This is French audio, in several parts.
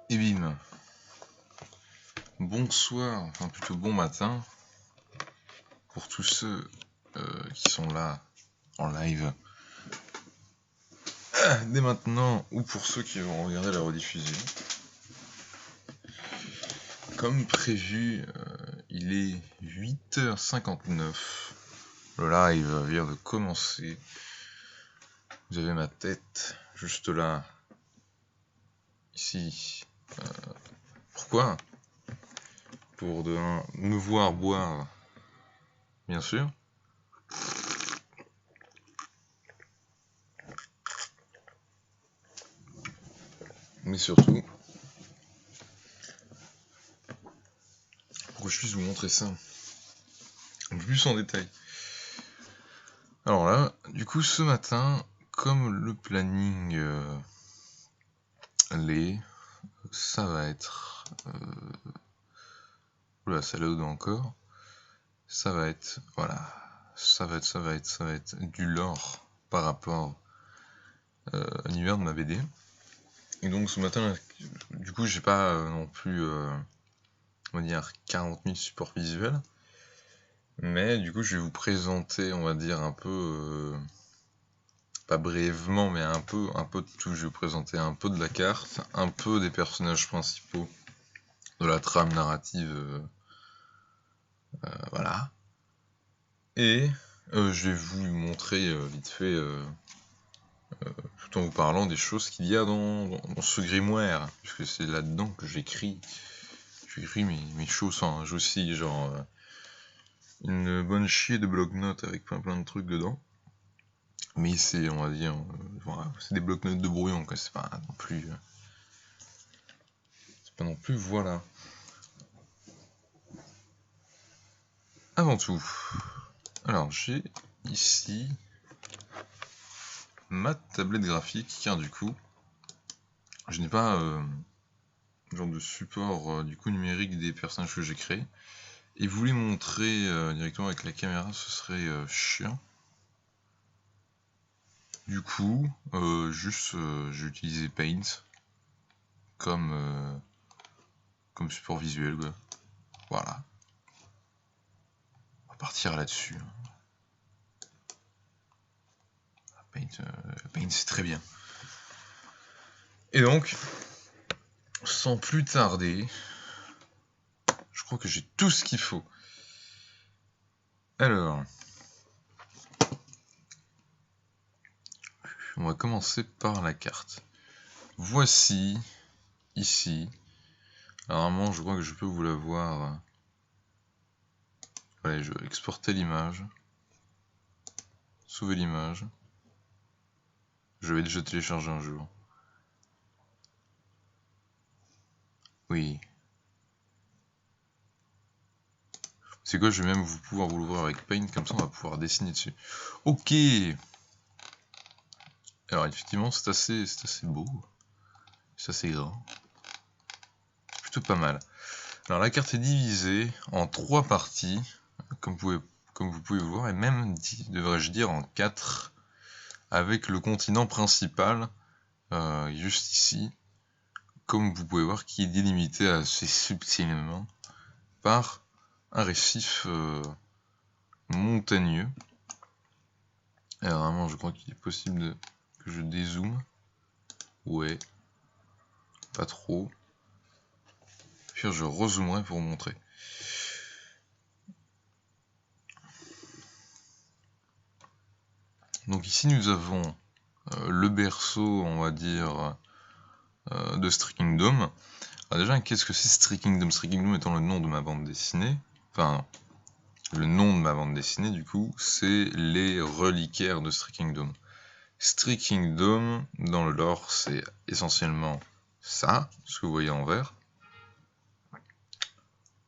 Et bim. Bonsoir, enfin plutôt bon matin pour tous ceux qui sont là en live dès maintenant ou pour ceux qui vont regarder la rediffusion. Comme prévu, il est 8h59. Le live vient de commencer. Vous avez ma tête juste là, ici. Pourquoi ? Pour me voir boire, bien sûr. Mais surtout, pour que je puisse vous montrer ça un peu plus en détail. Alors là, du coup, ce matin, comme le planning l'est, ça va être... Oula, ça load encore. Ça va être... Voilà. Ça va être du lore par rapport à l'univers de ma BD. Et donc ce matin, du coup, j'ai pas non plus, on va dire, 40 000 supports visuels. Mais du coup, je vais vous présenter, on va dire, un peu... pas brièvement, mais un peu de tout. Je vais vous présenter un peu de la carte, un peu des personnages principaux, de la trame narrative, voilà. Et je vais vous montrer vite fait, tout en vous parlant des choses qu'il y a dans ce grimoire, puisque c'est là-dedans que j'écris mes choses. Enfin, j'ai aussi genre une bonne chier de bloc-notes avec plein de trucs dedans. Mais c'est, on va dire, voilà, c'est des bloc-notes de brouillon, quoi. C'est pas non plus... voilà. Avant tout, alors j'ai ici ma tablette graphique, car du coup, je n'ai pas genre de support du coup numérique des personnages que j'ai créés. Et vous les montrer directement avec la caméra, ce serait chiant. Du coup, juste j'ai utilisé Paint comme support visuel, quoi. Voilà. On va partir là-dessus. Paint c'est très bien. Et donc, sans plus tarder, je crois que j'ai tout ce qu'il faut. Alors, on va commencer par la carte. Voici, ici. Alors, normalement, je crois que je peux vous la voir. Allez, je vais exporter l'image. Sauver l'image. Je vais déjà télécharger un jour. Oui. C'est quoi, je vais même pouvoir vous l'ouvrir avec Paint, comme ça on va pouvoir dessiner dessus. Ok. Alors effectivement, c'est assez beau. C'est assez grand. Plutôt pas mal. Alors la carte est divisée en 3 parties, comme vous pouvez voir, et même, devrais-je dire, en 4, avec le continent principal, juste ici, comme vous pouvez voir, qui est délimité assez subtilement par un récif montagneux. Alors vraiment, je crois qu'il est possible que je dézoome. Ouais, pas trop. Puis je rezoomerai pour vous montrer. Donc ici nous avons le berceau, on va dire, de Striking Dome. Alors déjà, qu'est-ce que c'est Striking Dome? Striking Dome étant le nom de ma bande dessinée, enfin, le nom de ma bande dessinée du coup, c'est les reliquaires de Striking Dome. Striking Dome, dans le lore, c'est essentiellement ça, ce que vous voyez en vert.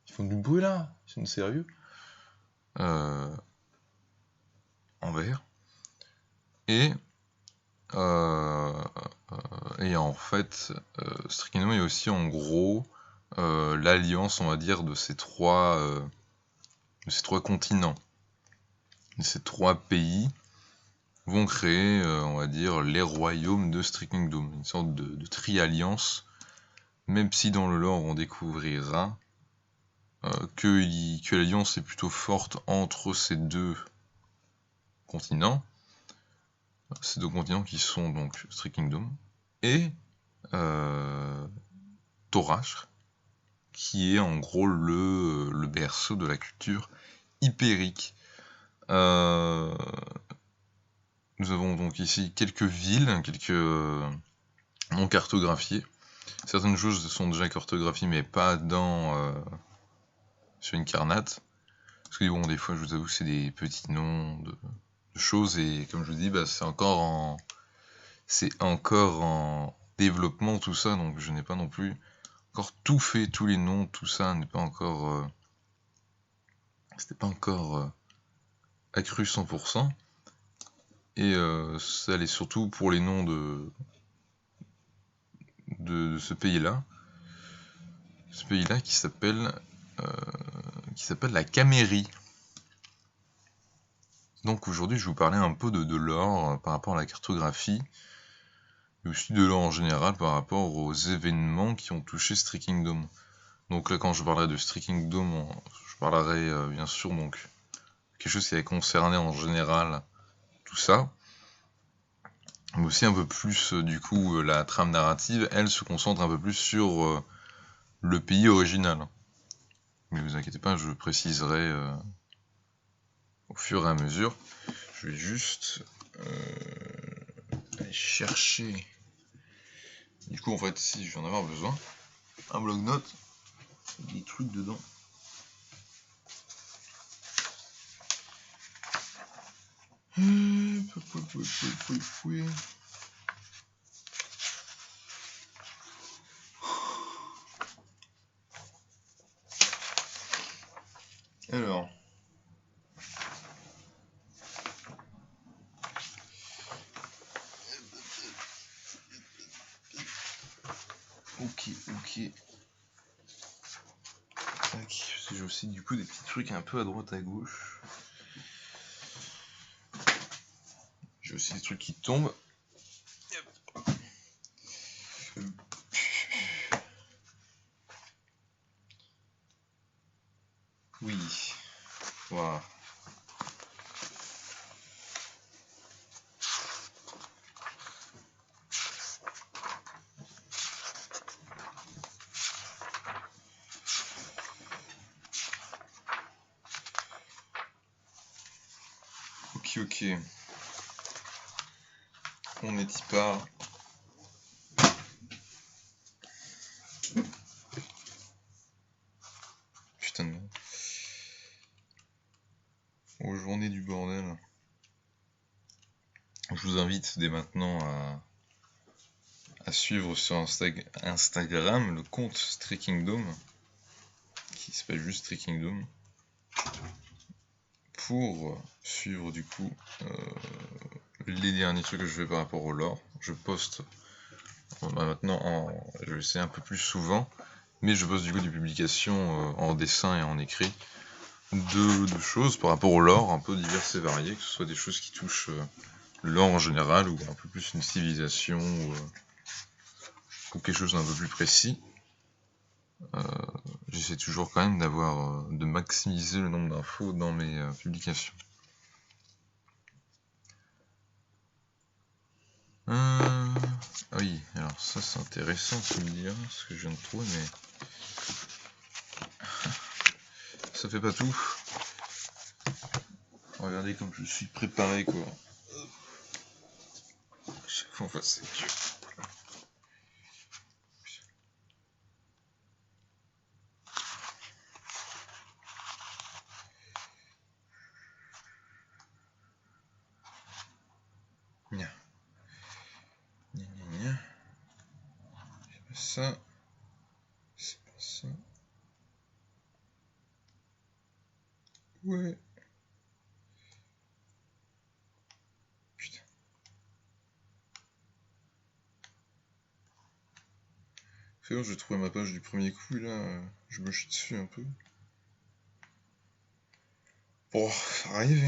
Ils font du bruit là, ils sont sérieux, en vert. Et en fait, Striking Dome est aussi en gros l'alliance, on va dire, de ces trois continents. Ces 3 pays vont créer, on va dire, les royaumes de Striking Dome, une sorte de tri-alliance même si dans le lore on découvrira que l'alliance est plutôt forte entre ces deux continents. Ces deux continents qui sont donc Three Kingdoms et Torach, qui est en gros le berceau de la culture hypérique. Nous avons donc ici quelques villes, quelques non cartographiées. Certaines choses sont déjà cartographiées, mais pas sur Incarnate. Parce que bon, des fois, je vous avoue que c'est des petits noms de choses, et comme je vous dis, c'est encore en développement tout ça, donc je n'ai pas non plus encore tout fait, tous les noms, tout ça n'est pas encore c'était pas encore accru 100%, et ça allait surtout pour les noms de ce pays-là qui s'appelle la Camérie. Donc aujourd'hui je vais vous parler un peu de lore par rapport à la cartographie, mais aussi de lore en général par rapport aux événements qui ont touché Three Kingdoms. Donc là, quand je parlerai de Three Kingdoms, je parlerai bien sûr donc quelque chose qui avait concerné en général tout ça, mais aussi un peu plus du coup la trame narrative, elle se concentre un peu plus sur le pays original. Mais vous inquiétez pas, je préciserai au fur et à mesure. Je vais juste aller chercher. Du coup, en fait, si je vais en avoir besoin, un bloc-notes, des trucs dedans. Alors. Ok. Tac, j'ai aussi du coup des petits trucs un peu à droite à gauche. J'ai aussi des trucs qui tombent. Oui. Voilà. Ok. On est y part. Putain de merde. Aux journées du bordel. Je vous invite dès maintenant à suivre sur Instagram le compte Three Kingdoms, qui s'appelle juste Three Kingdoms, pour suivre du coup les derniers trucs que je fais par rapport au lore. Je poste maintenant, je le sais un peu plus souvent, mais je poste du coup des publications en dessin et en écrit de choses par rapport au lore un peu diverses et variées, que ce soit des choses qui touchent le lore en général, ou un peu plus une civilisation, ou quelque chose d'un peu plus précis. J'essaie toujours quand même de maximiser le nombre d'infos dans mes publications. Ah oui, alors ça c'est intéressant tu me diras, ce que je viens de trouver, mais ça fait pas tout. Regardez comme je suis préparé quoi. À chaque fois on fait c'est dur. Nya. C'est pas ça. C'est pas ça. Ouais. Putain. Frère, j'ai trouvé ma page du premier coup et là, je me chie dessus un peu. Bon, ça arrive.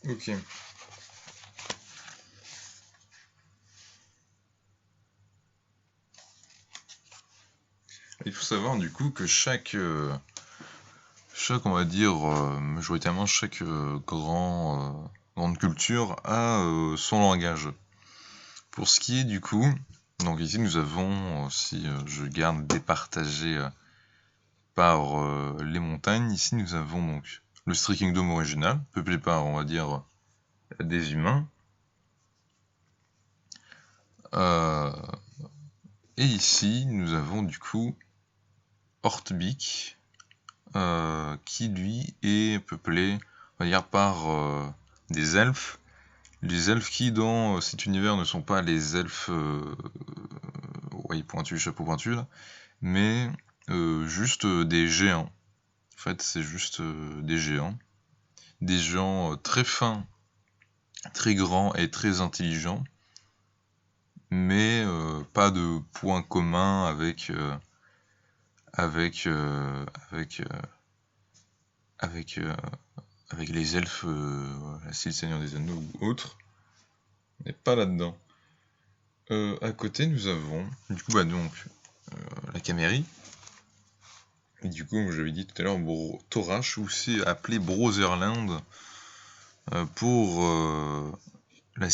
Ok. Il faut savoir du coup que chaque on va dire, majoritairement chaque grande culture a son langage. Pour ce qui est du coup, donc ici nous avons, si je garde départagé par les montagnes, ici nous avons donc le Stray Kingdom original, peuplé par, on va dire, des humains. Et ici nous avons du coup Ortbeak, qui lui est peuplé, on va dire, par des elfes. Les elfes qui dans cet univers ne sont pas les elfes pointus, chapeau pointu là, mais juste des géants. En fait, c'est juste des géants. Des gens très fins, très grands et très intelligents, mais pas de point commun avec avec avec les elfes, style Seigneur des Anneaux ou autres. On n'est pas là-dedans. À côté, nous avons du coup la Camérie. Et du coup, comme j'avais dit tout à l'heure, Torash, aussi appelé Brotherland, pour la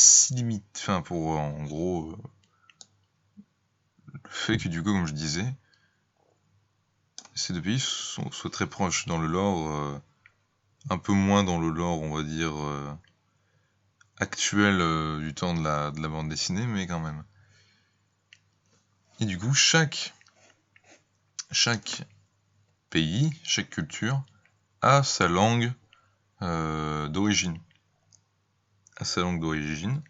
enfin pour en gros le fait que du coup, comme je disais, ces deux pays soient très proches dans le lore, un peu moins dans le lore, on va dire, actuel du temps de la bande dessinée, mais quand même. Et du coup, chaque pays, chaque culture a sa langue d'origine. A sa langue d'origine.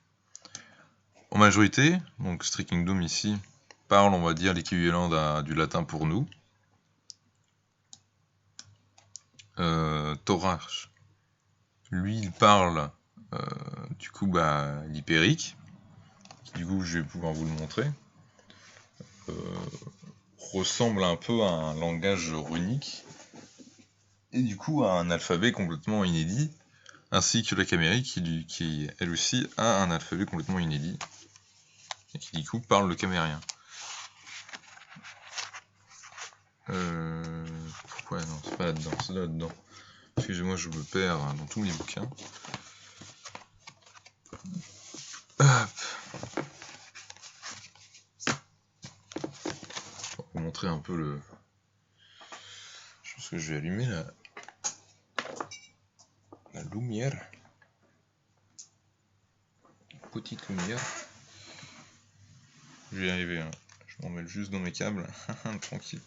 En majorité, donc Stray Kingdom ici parle, on va dire, l'équivalent du latin pour nous. Torash, lui, il parle du coup l'hypérique. Du coup, je vais pouvoir vous le montrer. Ressemble un peu à un langage runique et du coup à un alphabet complètement inédit, ainsi que la Camérie qui elle aussi a un alphabet complètement inédit et qui du coup parle le camérien. Pourquoi non, c'est pas là-dedans, c'est là-dedans. Excusez-moi, je me perds dans tous mes bouquins. Hop. Pour vous montrer un peu le... Je pense que je vais allumer la lumière. Petite lumière. Je vais y arriver, hein. Je m'en mets juste dans mes câbles. Tranquille.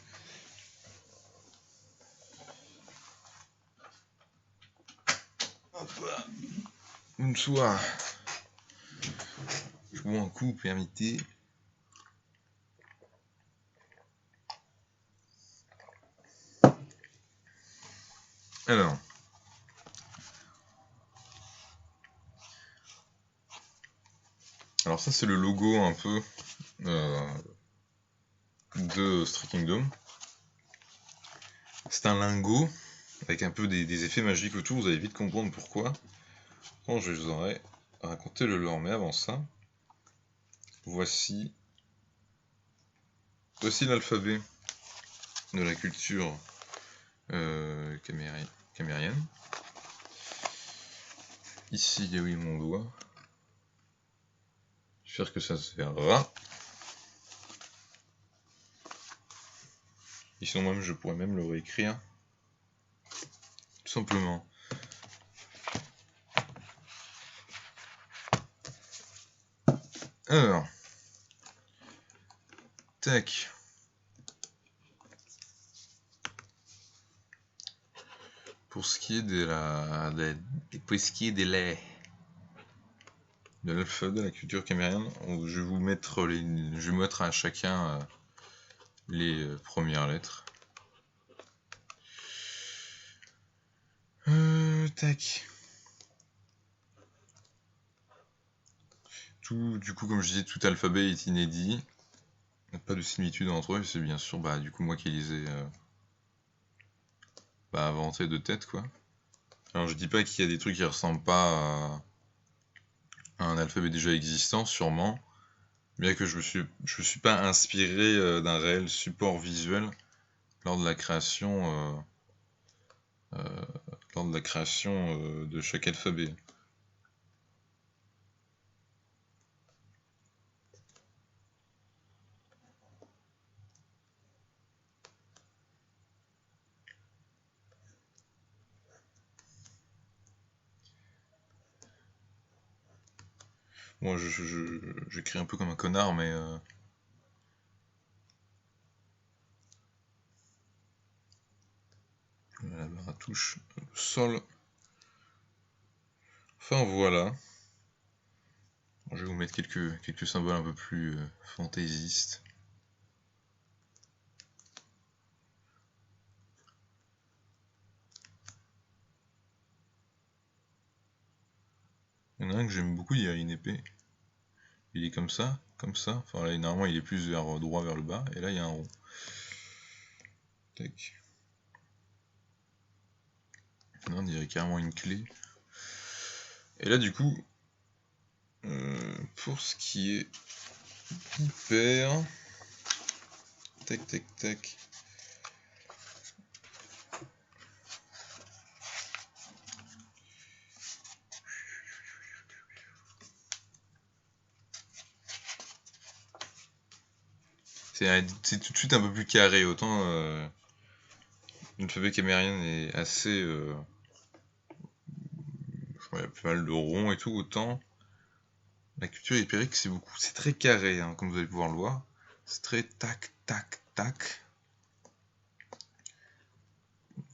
Hop là. Bonsoir. Je bois un coup, permettez. Alors ça c'est le logo un peu de Stray Kingdom. C'est un lingot avec un peu des effets magiques autour, vous allez vite comprendre pourquoi quand je vous aurai raconté le lore. Mais avant ça, voici l'alphabet de la culture camérienne. Ici, il y a oui mon doigt. J'espère que ça se verra. Et sinon même je pourrais même le réécrire. Tout simplement. Alors. Tac. Pour ce qui est de l'alphabet de la culture camérienne, je vais vous mettre je vais mettre à chacun les premières lettres. Tac. Du coup, comme je disais, tout alphabet est inédit. Il n'y a pas de similitude entre eux, c'est bien sûr du coup moi qui les ai inventés de tête quoi. Alors je dis pas qu'il y a des trucs qui ressemblent pas à un alphabet déjà existant, sûrement, bien que je me suis pas inspiré d'un réel support visuel lors de la création, euh, de chaque alphabet. Moi, j'écris un peu comme un connard, mais la barre à touche, sol. Enfin voilà. Je vais vous mettre quelques symboles un peu plus fantaisistes. Il y en a un que j'aime beaucoup, il y a une épée. Il est comme ça, comme ça. Enfin là, normalement, il est plus vers droit vers le bas, et là, il y a un rond. Tac. Là, on dirait carrément une clé. Et là, du coup, pour ce qui est hyper... Tac, tac, tac. C'est tout de suite un peu plus carré, autant l'alphabet camérien est assez... il y a pas mal de ronds et tout, autant la culture hypérique c'est très carré, hein, comme vous allez pouvoir le voir. C'est très tac, tac, tac.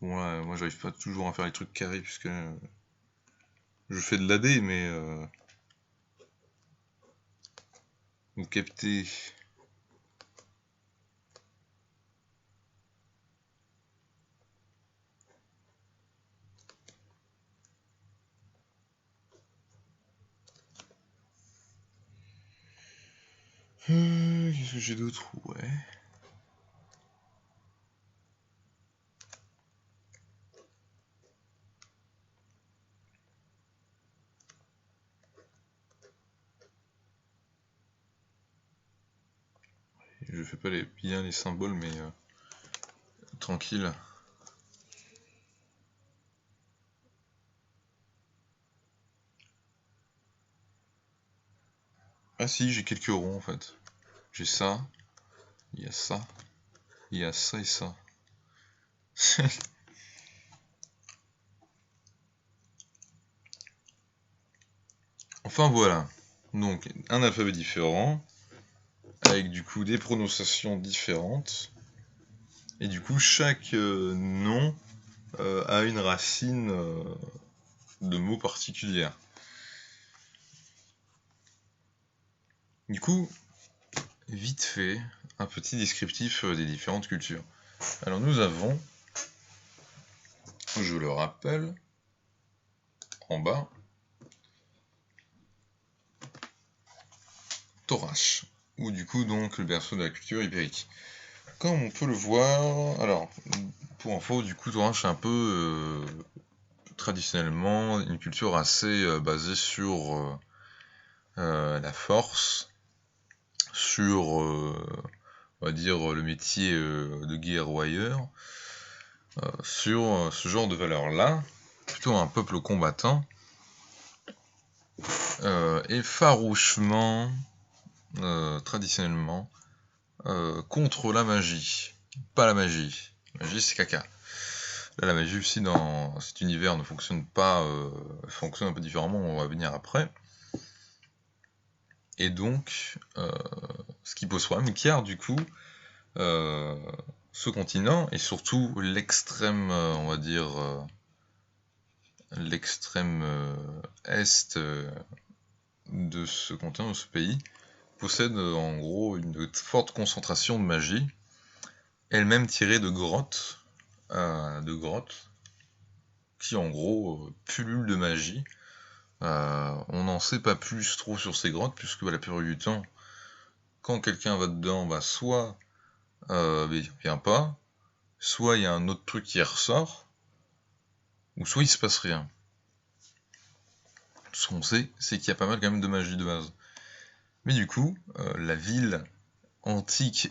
Bon, là, moi j'arrive pas toujours à faire les trucs carrés puisque je fais de l'AD, mais vous captez. Qu'est-ce que j'ai d'autre? Ouais. Je fais pas bien les symboles, mais tranquille. Ah si, j'ai quelques ronds en fait. J'ai ça, il y a ça, il y a ça et ça. Enfin voilà. Donc un alphabet différent, avec du coup des prononciations différentes. Et du coup chaque nom a une racine de mots particulière. Du coup, vite fait, un petit descriptif des différentes cultures. Alors nous avons, je le rappelle, en bas, Thorash, ou du coup donc le berceau de la culture ibérique. Comme on peut le voir, alors pour info, du coup Thorash est un peu traditionnellement une culture assez basée sur la force, sur on va dire le métier de guerrier, sur ce genre de valeurs-là, plutôt un peuple combattant, et farouchement, traditionnellement, contre la magie. Pas la magie. La magie, c'est caca. Là, la magie aussi dans cet univers ne fonctionne pas, fonctionne un peu différemment, on va venir après. Et donc, ce qui pose problème, car du coup, ce continent, et surtout l'extrême, on va dire, l'extrême est de ce continent, de ce pays, possède en gros une forte concentration de magie, elle-même tirée de grottes, qui en gros pullulent de magie. On n'en sait pas plus trop sur ces grottes, puisque la plupart du temps, quand quelqu'un va dedans, soit il vient pas, soit il y a un autre truc qui ressort, ou soit il se passe rien. Ce qu'on sait, c'est qu'il y a pas mal quand même de magie de base. Mais du coup, la ville antique,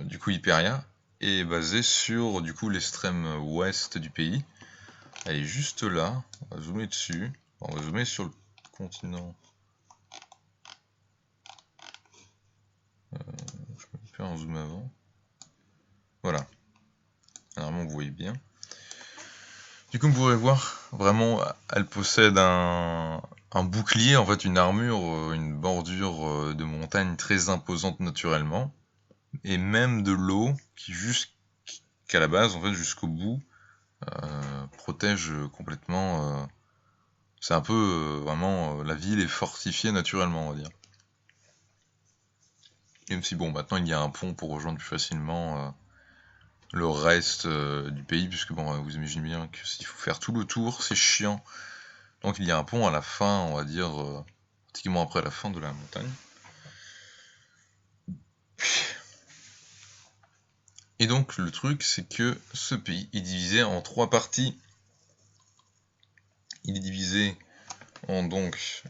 du coup Hyperia, est basée sur du coup l'extrême ouest du pays. Elle est juste là, on va zoomer dessus, on va zoomer sur le continent. Je peux faire un zoom avant. Voilà. Normalement vous voyez bien. Du coup, vous pourrez voir, vraiment, elle possède un bouclier, en fait une armure, une bordure de montagne très imposante naturellement, et même de l'eau qui jusqu'à la base, en fait jusqu'au bout, protège complètement. C'est un peu vraiment la ville est fortifiée naturellement, on va dire. Même si bon, maintenant il y a un pont pour rejoindre plus facilement le reste du pays, puisque bon, vous imaginez bien que s'il faut faire tout le tour, c'est chiant. Donc il y a un pont à la fin, on va dire, pratiquement après la fin de la montagne. Et donc le truc, c'est que ce pays est divisé en 3 parties. Il est divisé en donc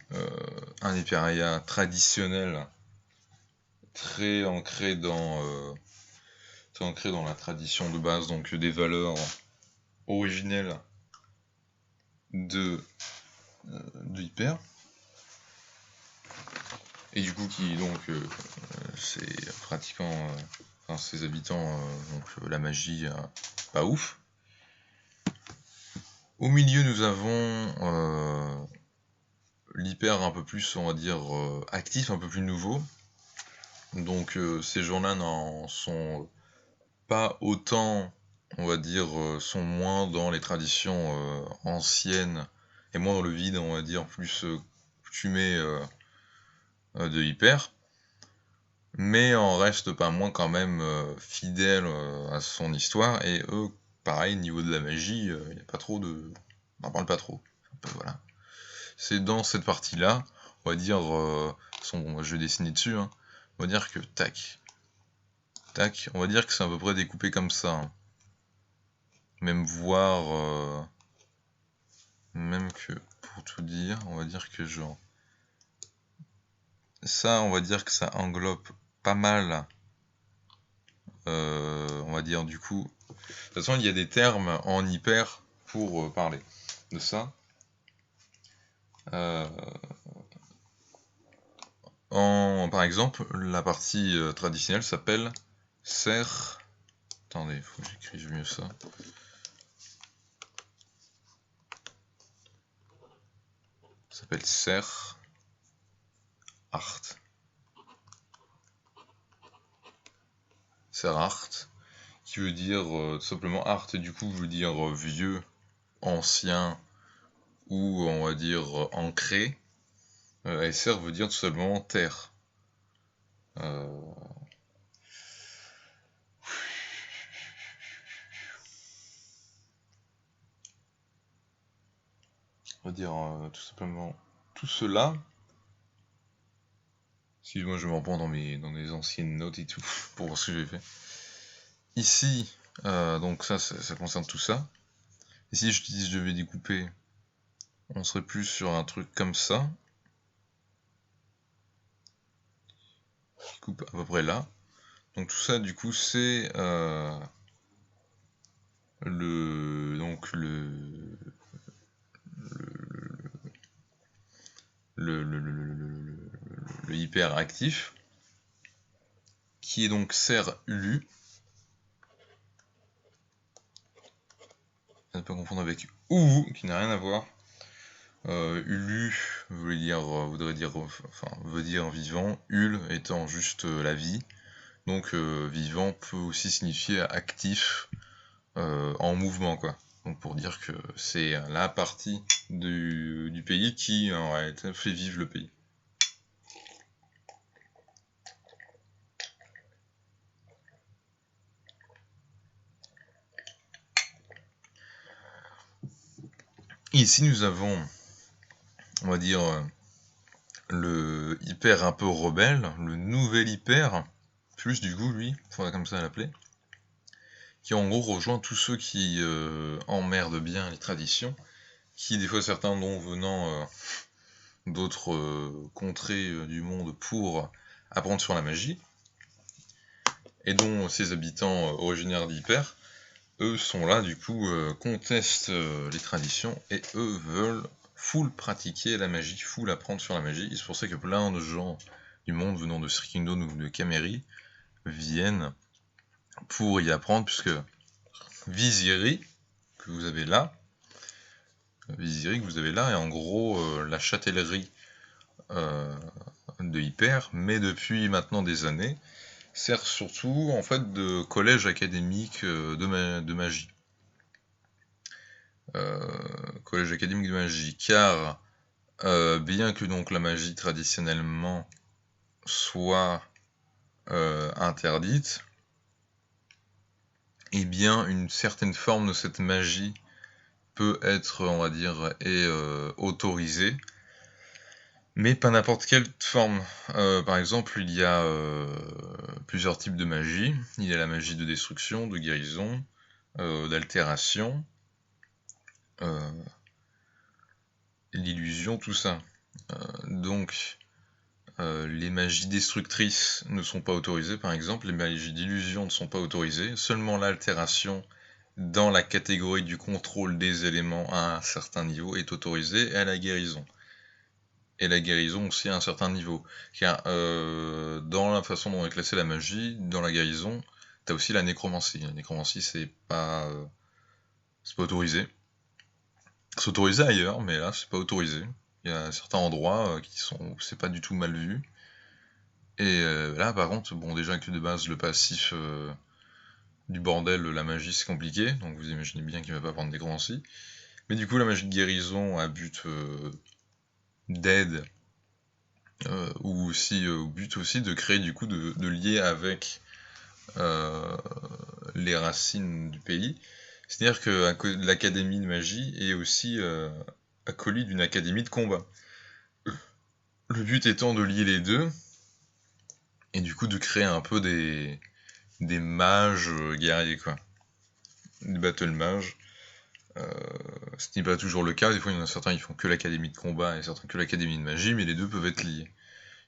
un Hyperia traditionnel, très ancré dans la tradition de base, donc des valeurs originelles de Hyper. Et du coup qui donc c'est pratiquant ses habitants, donc la magie pas ouf. Au milieu nous avons l'hyper un peu plus, on va dire, actif, un peu plus nouveau. Donc ces gens-là n'en sont pas autant, on va dire, sont moins dans les traditions anciennes et moins dans le vide, on va dire, plus coutumé de hyper. Mais en reste pas moins quand même fidèle à son histoire, et eux, pareil, niveau de la magie, il n'y a pas trop de... on n'en parle pas trop. Voilà. C'est dans cette partie-là, on va dire, je vais dessiner dessus, hein, on va dire que tac, tac, on va dire que c'est à peu près découpé comme ça. Hein. Même voir, même que, pour tout dire, on va dire que genre, ça, on va dire que ça englobe pas mal, on va dire du coup, de toute façon il y a des termes en hyper pour parler de ça. Par exemple, la partie traditionnelle s'appelle Ser. Attendez, il faut que j'écrive mieux ça. Ça s'appelle Ser Art. Ser Art, qui veut dire tout simplement art, et du coup veut dire vieux, ancien, ou on va dire ancré. Et Ser veut dire tout simplement terre. On va dire tout simplement tout cela. Excuse-moi, je me reprends dans mes anciennes notes et tout, pour voir ce que j'ai fait. Ici, donc ça concerne tout ça. Ici, je dis je devais découper, on serait plus sur un truc comme ça. Qui coupe à peu près là. Donc tout ça, du coup, c'est le hyper actif, qui est donc Ser Ulu. À ne pas confondre avec Uwu, qui n'a rien à voir. Ulu veut dire vivant, Ul étant juste la vie. Donc vivant peut aussi signifier actif, en mouvement, quoi. Donc pour dire que c'est la partie du pays qui en réalité fait vivre le pays. Ici nous avons, on va dire, le hyper un peu rebelle, le nouvel hyper, plus du coup lui, faudrait comme ça l'appeler, qui en gros rejoint tous ceux qui emmerdent bien les traditions, qui des fois certains dont venant d'autres contrées du monde pour apprendre sur la magie, et dont ces habitants originaires d'Hyper, eux sont là du coup, contestent les traditions, et eux veulent full pratiquer la magie, full apprendre sur la magie, et c'est pour ça que plein de gens du monde venant de Sri Kingdom ou de Camérie viennent pour y apprendre, puisque Viziri, que vous avez là, et en gros la châtellerie de Hyper, mais depuis maintenant des années, sert surtout en fait de collège académique de magie. Collège académique de magie, car bien que donc la magie traditionnellement soit interdite, et bien une certaine forme de cette magie peut être, on va dire, autorisée, mais pas n'importe quelle forme. Par exemple, il y a plusieurs types de magie. Il y a la magie de destruction, de guérison, d'altération, l'illusion, tout ça. Donc, les magies destructrices ne sont pas autorisées, par exemple, les magies d'illusion ne sont pas autorisées, seulement l'altération dans la catégorie du contrôle des éléments à un certain niveau est autorisée, et la guérison. Et la guérison aussi à un certain niveau. Car dans la façon dont est classée la magie, dans la guérison, t'as aussi la nécromancie. La nécromancie, c'est pas autorisé. C'est autorisé ailleurs, mais là, c'est pas autorisé. Il y a certains endroits où c'est pas du tout mal vu. Et là, par contre, bon, déjà que de base, le passif du bordel, la magie, c'est compliqué, donc vous imaginez bien qu'il va pas prendre des nécromancie. Mais du coup, la magie de guérison a but d'aide, ou aussi au but aussi de créer du coup de lier avec les racines du pays. C'est-à-dire que l'académie de magie est aussi acolyte d'une académie de combat. Le but étant de lier les deux, et du coup de créer un peu des mages guerriers, quoi. Des battle mages. Ce n'est pas toujours le cas, des fois il y en a certains qui font que l'académie de combat et certains que l'académie de magie, mais les deux peuvent être liés.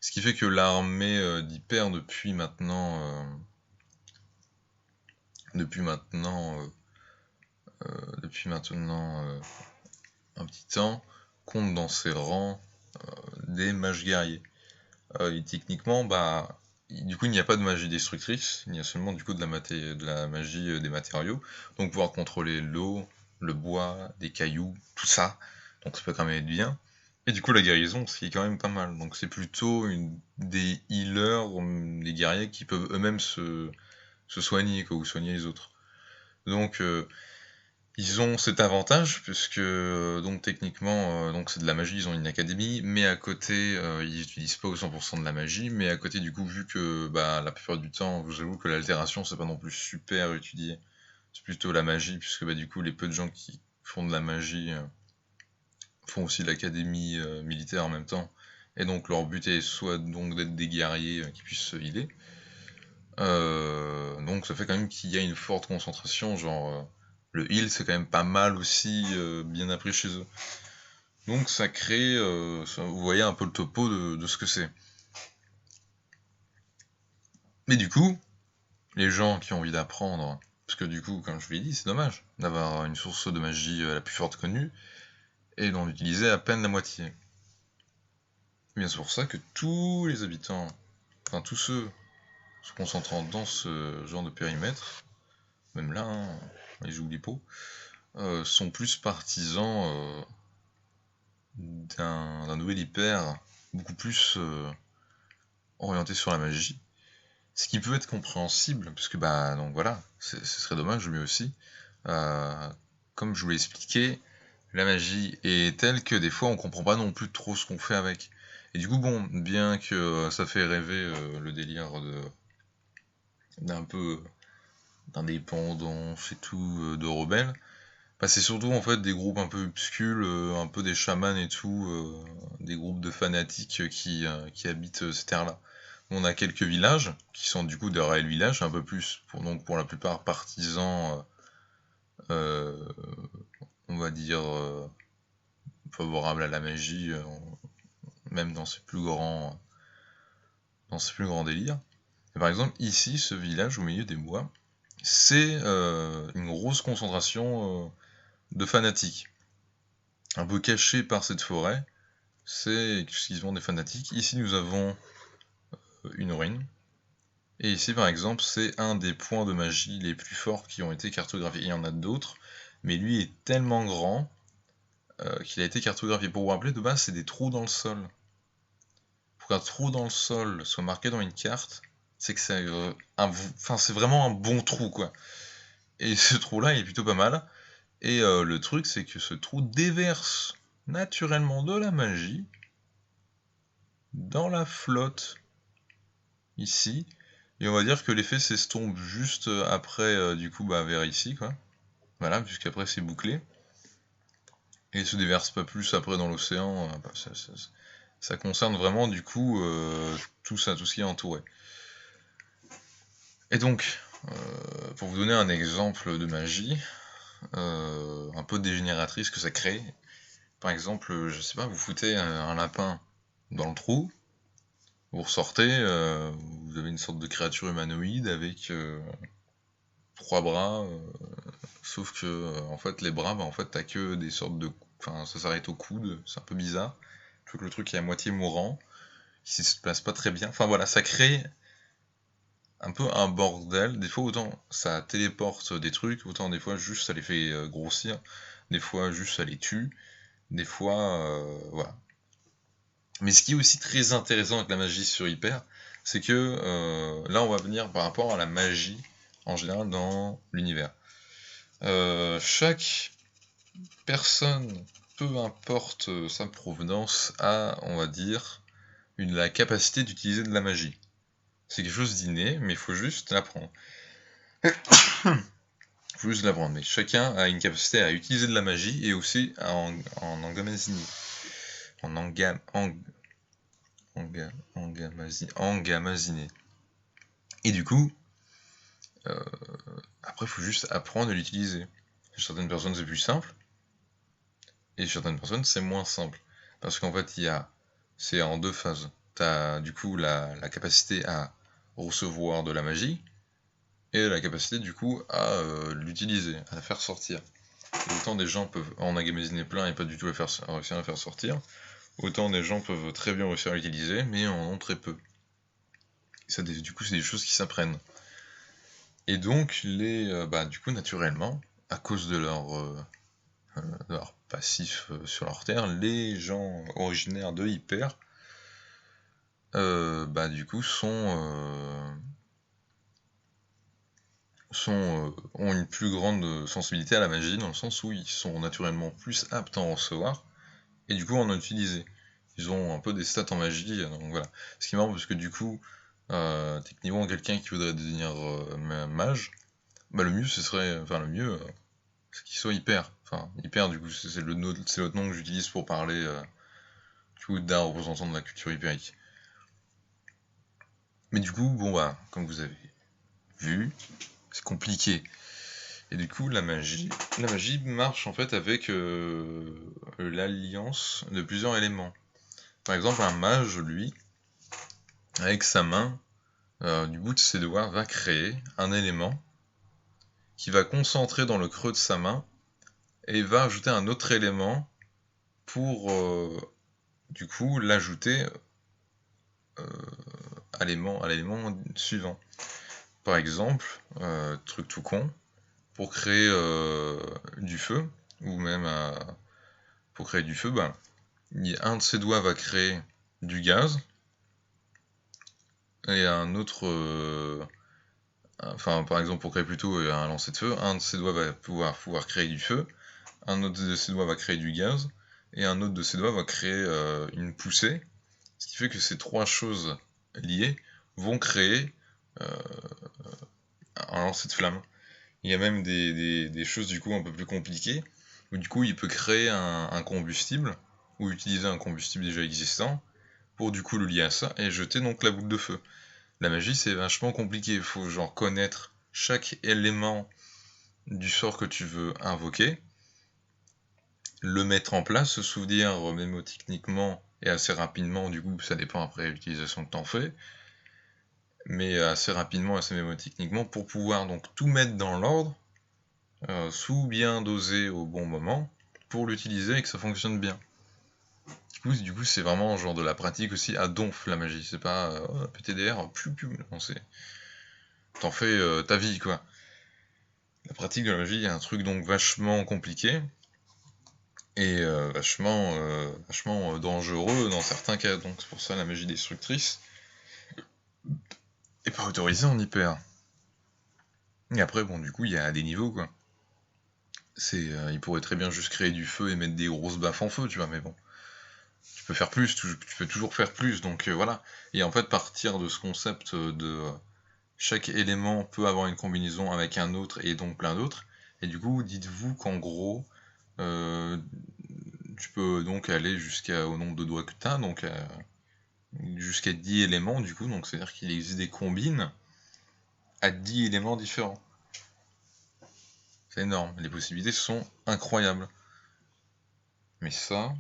Ce qui fait que l'armée d'Hyper depuis maintenant un petit temps, compte dans ses rangs des mages guerriers. Et techniquement, du coup, il n'y a pas de magie destructrice, il y a seulement du coup de la magie des matériaux, donc pouvoir contrôler l'eau, le bois, des cailloux, tout ça, donc ça peut quand même être bien. Et du coup, la guérison, c'est quand même pas mal, donc c'est plutôt des healers, des guerriers qui peuvent eux-mêmes se soigner, quoi, ou soigner les autres. Donc, ils ont cet avantage, puisque donc techniquement, donc c'est de la magie, ils ont une académie, mais à côté, ils utilisent pas au 100% de la magie, mais à côté, du coup, vu que la plupart du temps, j'avoue que l'altération, c'est pas non plus super étudié, c'est plutôt la magie, puisque du coup, les peu de gens qui font de la magie font aussi de l'académie militaire en même temps, et donc leur but est soit donc d'être des guerriers qui puissent se healer, donc ça fait quand même qu'il y a une forte concentration, genre le heal c'est quand même pas mal aussi bien appris chez eux. Donc ça crée, vous voyez un peu le topo de ce que c'est. Mais du coup, les gens qui ont envie d'apprendre, parce que du coup, comme je vous l'ai dit, c'est dommage d'avoir une source de magie la plus forte connue, et d'en utiliser à peine la moitié. Et bien c'est pour ça que tous les habitants, enfin tous ceux se concentrant dans ce genre de périmètre, même là, hein, les Oulipo, sont plus partisans d'un nouvel hyper beaucoup plus orienté sur la magie. Ce qui peut être compréhensible, parce que donc voilà, ce serait dommage, mais aussi, comme je vous l'ai expliqué, la magie est telle que des fois on comprend pas non plus trop ce qu'on fait avec. Et du coup, bon, bien que ça fait rêver le délire d'un peu d'indépendance et tout, de rebelles, c'est surtout en fait des groupes un peu obsculs, un peu des chamans et tout, des groupes de fanatiques qui habitent ces terres-là. on a quelques villages, qui sont du coup des réels villages, un peu plus, pour la plupart partisans, on va dire, favorables à la magie, même dans ses plus grands délires. Et par exemple, ici, ce village au milieu des bois, c'est une grosse concentration de fanatiques. Un peu caché par cette forêt, c'est exclusivement des fanatiques. Ici, nous avons une ruine. Et ici, par exemple, c'est un des points de magie les plus forts qui ont été cartographiés. Il y en a d'autres, mais lui est tellement grand qu'il a été cartographié. Pour vous rappeler, de base, c'est des trous dans le sol. Pour qu'un trou dans le sol soit marqué dans une carte, c'est que c'est vraiment un bon trou, quoi. Et ce trou-là, il est plutôt pas mal. Et le truc, c'est que ce trou déverse naturellement de la magie dans la flotte, ici. Et on va dire que l'effet s'estompe juste après, du coup, vers ici, quoi. Voilà, puisqu'après c'est bouclé. Et il se déverse pas plus après dans l'océan. Ça concerne vraiment, du coup, tout ce qui est entouré. Et donc, pour vous donner un exemple de magie, un peu dégénératrice que ça crée, par exemple, je sais pas, vous foutez un lapin dans le trou, vous ressortez, vous avez une sorte de créature humanoïde avec 3 bras, sauf que en fait les bras, en fait t'as que des sortes de... Enfin, ça s'arrête au coude, c'est un peu bizarre. Je trouve que le truc est à moitié mourant, qui se place pas très bien. Enfin voilà, ça crée un peu un bordel. Des fois, autant ça téléporte des trucs, autant des fois juste ça les fait grossir, des fois juste ça les tue, des fois... voilà. Mais ce qui est aussi très intéressant avec la magie sur Hyper, c'est que là on va venir par rapport à la magie en général dans l'univers. Chaque personne, peu importe sa provenance, a, on va dire, la capacité d'utiliser de la magie. C'est quelque chose d'inné, mais il faut juste l'apprendre. Faut juste l'apprendre, mais chacun a une capacité à utiliser de la magie et aussi à en engamasiner. Engamasiner. Et du coup, après, il faut juste apprendre à l'utiliser. Chez certaines personnes, c'est plus simple, et chez certaines personnes, c'est moins simple. Parce qu'en fait, c'est en 2 phases. T'as du coup la capacité à recevoir de la magie, et la capacité du coup à l'utiliser, à la faire sortir. Et autant des gens peuvent en engamasiner plein et pas du tout réussir à la faire sortir, autant des gens peuvent très bien réussir à l'utiliser, mais en ont très peu. Ça, du coup, c'est des choses qui s'apprennent. Et donc, du coup, naturellement, à cause de leur passif sur leur terre, les gens originaires de Hyper, du coup, ont une plus grande sensibilité à la magie, dans le sens où ils sont naturellement plus aptes à en recevoir, et du coup en utiliser. Ils ont un peu des stats en magie, donc voilà. Ce qui est marrant, parce que du coup, techniquement, quelqu'un qui voudrait devenir mage, le mieux, c'est qu'il soit hyper. Enfin, hyper, du coup, c'est l'autre nom que j'utilise pour parler du coup d'un représentant de la culture hypérique. Mais du coup, comme vous avez vu, c'est compliqué. Et du coup, la magie marche en fait avec l'alliance de plusieurs éléments. Par exemple, un mage, lui, avec sa main, du bout de ses doigts, va créer un élément qui va concentrer dans le creux de sa main et va ajouter un autre élément pour du coup l'ajouter à l'élément suivant. Par exemple, truc tout con, pour créer du feu, ou même pour créer du feu, un de ses doigts va créer du gaz, et un autre, par exemple pour créer plutôt un lancer de feu, un de ses doigts va pouvoir créer du feu, un autre de ses doigts va créer du gaz, et un autre de ses doigts va créer une poussée, ce qui fait que ces 3 choses liées vont créer un lancer de flamme. Il y a même des choses du coup un peu plus compliquées, où du coup il peut créer un combustible, ou utiliser un combustible déjà existant, pour du coup le lier à ça, et jeter donc la boule de feu. La magie c'est vachement compliqué, il faut genre connaître chaque élément du sort que tu veux invoquer, le mettre en place, se souvenir mémotechniquement et assez rapidement, du coup ça dépend après l'utilisation que t'en fais, mais assez rapidement, assez mémotechniquement, pour pouvoir donc tout mettre dans l'ordre, sous bien dosé au bon moment, pour l'utiliser et que ça fonctionne bien. Du coup c'est vraiment genre de la pratique aussi à donf la magie, c'est pas PTDR, non, c'est... T'en fais ta vie quoi. La pratique de la magie est un truc donc vachement compliqué, et vachement dangereux dans certains cas, donc c'est pour ça la magie destructrice est pas autorisée en hyper. Et après bon du coup il y a des niveaux quoi. Il pourrait très bien juste créer du feu et mettre des grosses baffes en feu, tu vois, mais bon. Tu peux faire plus, tu peux toujours faire plus, donc voilà. Et en fait partir de ce concept de chaque élément peut avoir une combinaison avec un autre et donc plein d'autres, et du coup dites-vous qu'en gros tu peux donc aller jusqu'au nombre de doigts que tu as, donc jusqu'à 10 éléments du coup, donc c'est-à-dire qu'il existe des combines à 10 éléments différents. C'est énorme, les possibilités sont incroyables. Mais ça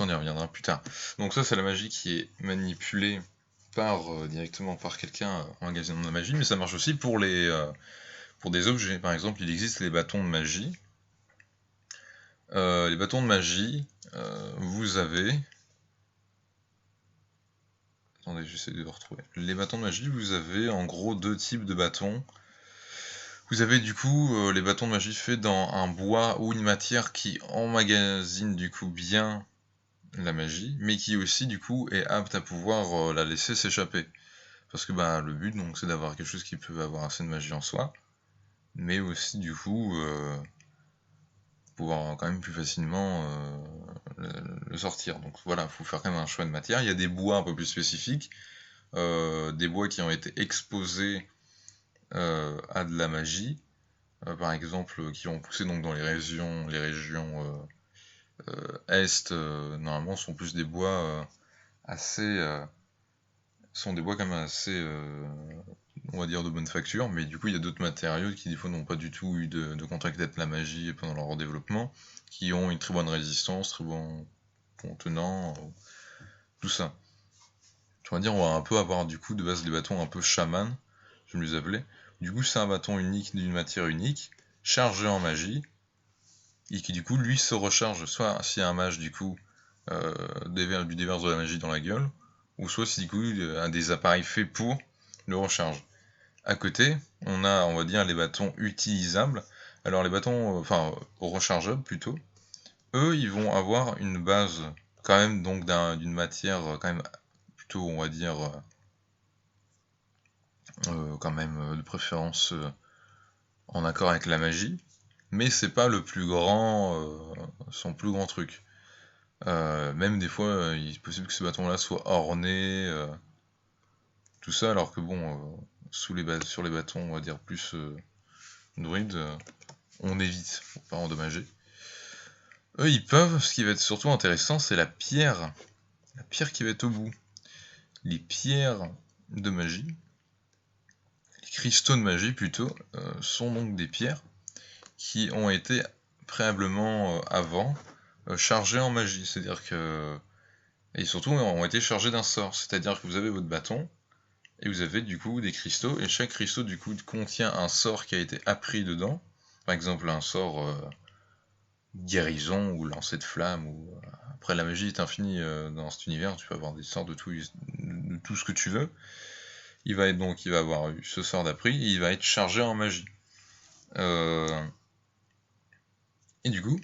on y reviendra plus tard. Donc ça c'est la magie qui est manipulée directement par quelqu'un engagé dans la magie, mais ça marche aussi pour des objets. Par exemple, il existe les bâtons de magie. Les bâtons de magie, vous avez... Attendez, j'essaie de le retrouver. Les bâtons de magie, vous avez en gros deux types de bâtons. Vous avez du coup les bâtons de magie faits dans un bois ou une matière qui emmagasine du coup bien la magie, mais qui aussi du coup est apte à pouvoir la laisser s'échapper. Parce que bah, le but donc c'est d'avoir quelque chose qui peut avoir assez de magie en soi, mais aussi du coup pouvoir quand même plus facilement le sortir. Donc voilà, il faut faire quand même un choix de matière. Il y a des bois un peu plus spécifiques, des bois qui ont été exposés à de la magie, par exemple qui ont poussé donc dans les régions est, normalement sont plus des bois assez... sont des bois quand même assez, on va dire, de bonne facture, mais du coup il y a d'autres matériaux qui des fois n'ont pas du tout eu de contact avec la magie pendant leur développement, qui ont une très bonne résistance, très bon contenant, tout ça. On va dire, on va un peu avoir du coup de base les bâtons un peu chaman, je me les appelais. Du coup c'est un bâton unique d'une matière unique, chargé en magie, et qui du coup lui se recharge, soit s'il y a un mage du coup du déverse de la magie dans la gueule, ou soit si du coup a des appareils faits pour le recharge. À côté, on a, on va dire, les bâtons utilisables. Alors les bâtons, rechargeables plutôt, eux, ils vont avoir une base quand même donc d'une matière quand même plutôt, on va dire, quand même de préférence en accord avec la magie, mais c'est pas le plus grand, son plus grand truc. Même des fois, il est possible que ce bâton-là soit orné, tout ça, alors que bon, sur les bâtons, on va dire plus druides, on évite pour pas endommager. Eux, ils peuvent, ce qui va être surtout intéressant, c'est la pierre. La pierre qui va être au bout. Les pierres de magie, les cristaux de magie plutôt, sont donc des pierres qui ont été préalablement avant chargées en magie. C'est-à-dire que... Et surtout ont été chargées d'un sort. C'est-à-dire que vous avez votre bâton, et vous avez du coup des cristaux, et chaque cristau du coup contient un sort qui a été appris dedans. Par exemple un sort guérison ou lancer de flamme, ou après la magie est infinie dans cet univers, tu peux avoir des sorts de tout ce que tu veux. Il va avoir eu ce sort d'appris, et il va être chargé en magie. Et du coup,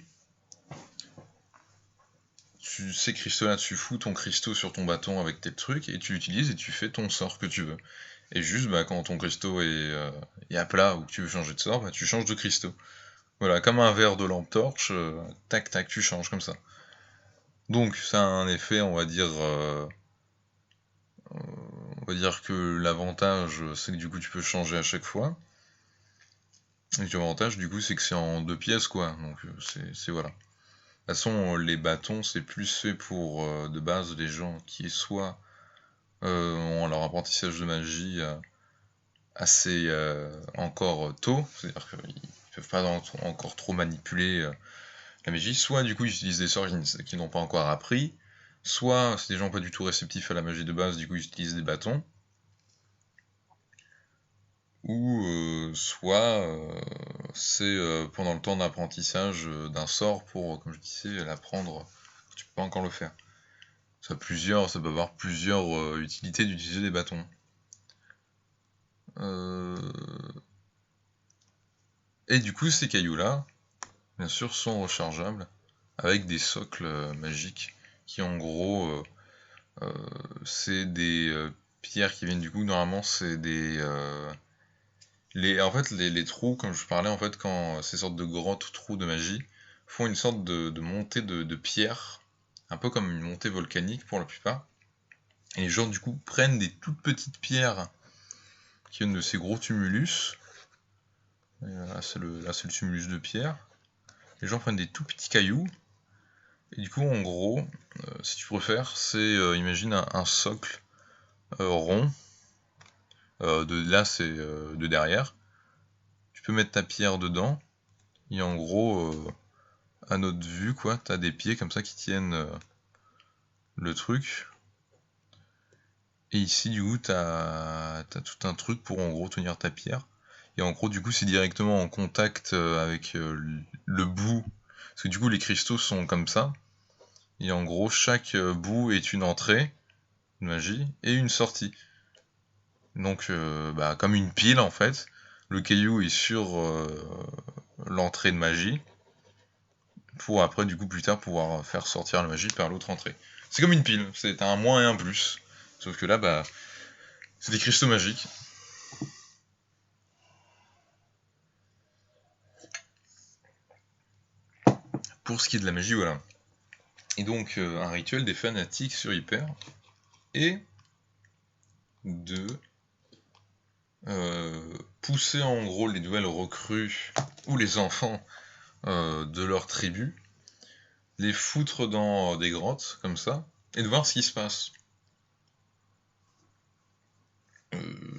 ces cristaux-là, tu fous ton cristaux sur ton bâton avec tes trucs, et tu l'utilises et tu fais ton sort que tu veux. Et juste, quand ton cristaux est à plat ou que tu veux changer de sort, tu changes de cristaux. Voilà, comme un verre de lampe torche, tac tac, tu changes comme ça. Donc ça a un effet, on va dire que l'avantage, c'est que du coup tu peux changer à chaque fois. Et l'avantage, du coup, c'est que c'est en deux pièces, quoi. Donc c'est voilà. toute façon, les bâtons, c'est plus fait pour, de base, les gens qui soit ont leur apprentissage de magie assez encore tôt, c'est-à-dire qu'ils peuvent pas encore trop manipuler la magie, soit du coup ils utilisent des sorts qu'ils n'ont pas encore appris, soit c'est des gens pas du tout réceptifs à la magie de base, du coup ils utilisent des bâtons, ou soit c'est pendant le temps d'apprentissage d'un sort pour, comme je disais, l'apprendre, tu peux pas encore le faire. Ça peut avoir plusieurs utilités d'utiliser des bâtons. Et du coup ces cailloux-là, bien sûr, sont rechargeables avec des socles magiques qui en gros c'est des pierres qui viennent du coup, normalement c'est des en fait les trous, comme je parlais, en fait quand ces sortes de grottes trous de magie font une sorte de montée de pierres, un peu comme une montée volcanique pour la plupart, et les gens du coup prennent des toutes petites pierres qui viennent de ces gros tumulus, et là c'est le tumulus de pierre, les gens prennent des tout petits cailloux, et du coup en gros, si tu préfères, c'est imagine un socle rond, là c'est de derrière, tu peux mettre ta pierre dedans, et en gros, à notre vue, quoi, t'as des pieds comme ça qui tiennent le truc, et ici du coup t'as tout un truc pour en gros tenir ta pierre, et en gros du coup c'est directement en contact avec le bout, parce que du coup les cristaux sont comme ça, et en gros chaque bout est une entrée de magie et une sortie. Donc comme une pile en fait, le caillou est sur l'entrée de magie, pour après du coup plus tard pouvoir faire sortir la magie par l'autre entrée. C'est comme une pile, c'est un moins et un plus. Sauf que là, c'est des cristaux magiques. Pour ce qui est de la magie, voilà. Et donc un rituel des fanatiques sur Hyper est de pousser en gros les nouvelles recrues ou les enfants de leur tribu, les foutre dans des grottes comme ça, et de voir ce qui se passe.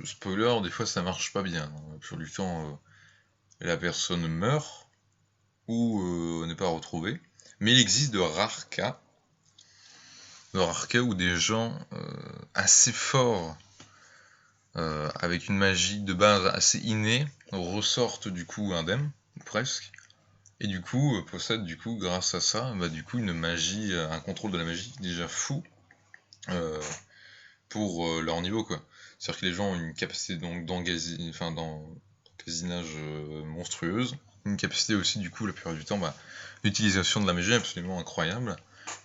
Spoiler, des fois ça marche pas bien. Sur du temps, la personne meurt ou n'est pas retrouvée. Mais il existe de rares cas où des gens assez forts, avec une magie de base assez innée, ressortent du coup indemnes, presque, et du coup possèdent du coup grâce à ça, du coup une magie, un contrôle de la magie déjà fou pour leur niveau, quoi. C'est-à-dire que les gens ont une capacité donc d'engazinage monstrueuse, une capacité aussi du coup la plupart du temps l'utilisation de la magie absolument incroyable,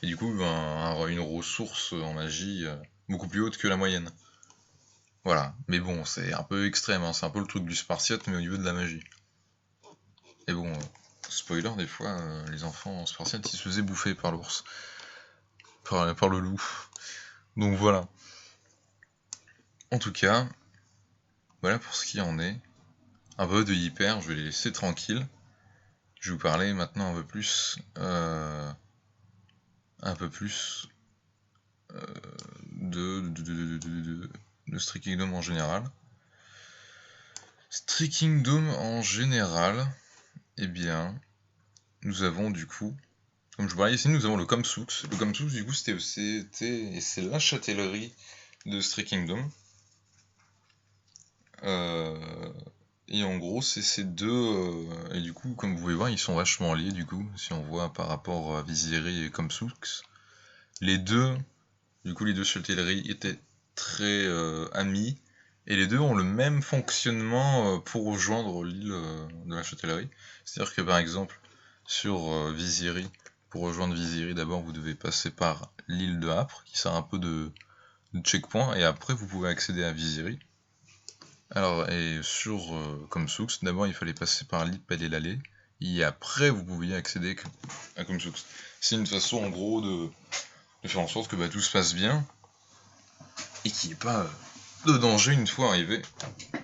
et du coup une ressource en magie beaucoup plus haute que la moyenne. Voilà, mais bon, c'est un peu extrême, hein. C'est un peu le truc du Spartiate, mais au niveau de la magie. Et bon, spoiler, des fois, les enfants Spartiates, ils se faisaient bouffer par l'ours. Par le loup. Donc voilà. En tout cas, voilà pour ce qui en est. Un peu de Hyper, je vais les laisser tranquilles. Je vais vous parler maintenant un peu plus de Stray Kingdom en général. Stray Kingdom en général, eh bien, nous avons du coup, comme je vous parlais ici, nous avons le Comsux. Le Comsux, du coup, c'est la châtellerie de Stray Kingdom. Et en gros, c'est ces deux. Et du coup, comme vous pouvez voir, ils sont vachement liés, du coup, si on voit par rapport à Viziri et Comsux. Les deux châtelleries étaient très amis, et les deux ont le même fonctionnement pour rejoindre l'île de la châtellerie. C'est-à-dire que par exemple, sur Viziri, pour rejoindre Viziri, d'abord vous devez passer par l'île de Hapre, qui sert un peu de checkpoint, et après vous pouvez accéder à Viziri. Alors, et sur Comsux, d'abord il fallait passer par l'île Palais-Lalé, et après vous pouviez accéder à Comsux. C'est une façon en gros de faire en sorte que tout se passe bien, et qu'il n'y ait pas de danger une fois arrivé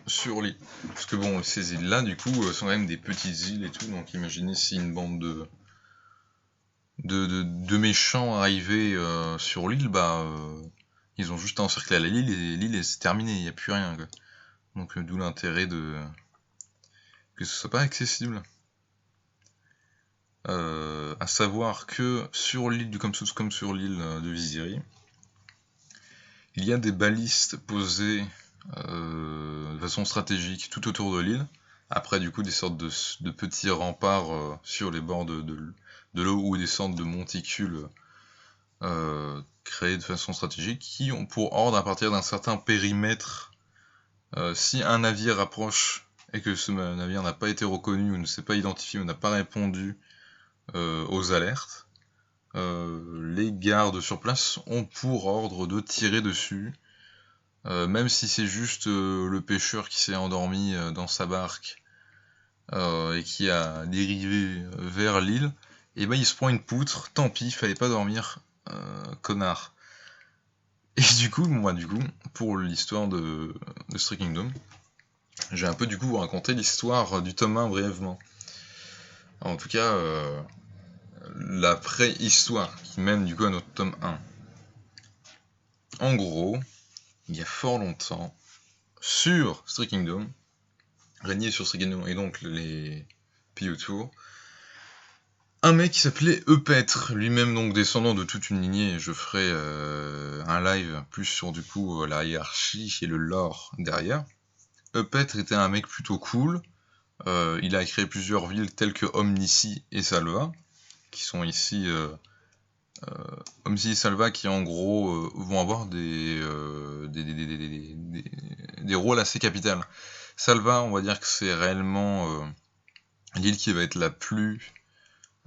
sur l'île. Parce que bon, ces îles-là, du coup, sont quand même des petites îles et tout, donc imaginez si une bande de méchants arrivés sur l'île, bah ils ont juste encerclé la l'île et l'île c'est terminé, il n'y a plus rien quoi. Donc d'où l'intérêt que ce soit pas accessible. À savoir que sur l'île du Kamsouks comme sur l'île de Viziri, il y a des balistes posées de façon stratégique tout autour de l'île. Après, du coup, des sortes de petits remparts sur les bords de l'eau ou des sortes de monticules créés de façon stratégique qui ont pour ordre, à partir d'un certain périmètre, si un navire approche et que ce navire n'a pas été reconnu ou ne s'est pas identifié ou n'a pas répondu aux alertes, les gardes sur place ont pour ordre de tirer dessus, même si c'est juste le pêcheur qui s'est endormi dans sa barque et qui a dérivé vers l'île, et ben il se prend une poutre, tant pis, fallait pas dormir, connard. Et du coup, moi pour l'histoire de Stray Kingdom, j'ai un peu du coup vous raconter l'histoire du tome 1 brièvement. En tout cas, la préhistoire qui mène du coup à notre tome 1. En gros, il y a fort longtemps, sur Stray Kingdom, régnait sur Stray Kingdom et donc les pays autour, un mec qui s'appelait Eupêtre, lui-même donc descendant de toute une lignée, et je ferai un live plus sur du coup la hiérarchie et le lore derrière. Eupêtre était un mec plutôt cool, il a créé plusieurs villes telles que Omnici et Salva, qui sont ici Omnici et Salva qui en gros vont avoir des rôles assez capitaux. Salva, on va dire que c'est réellement l'île qui va être la plus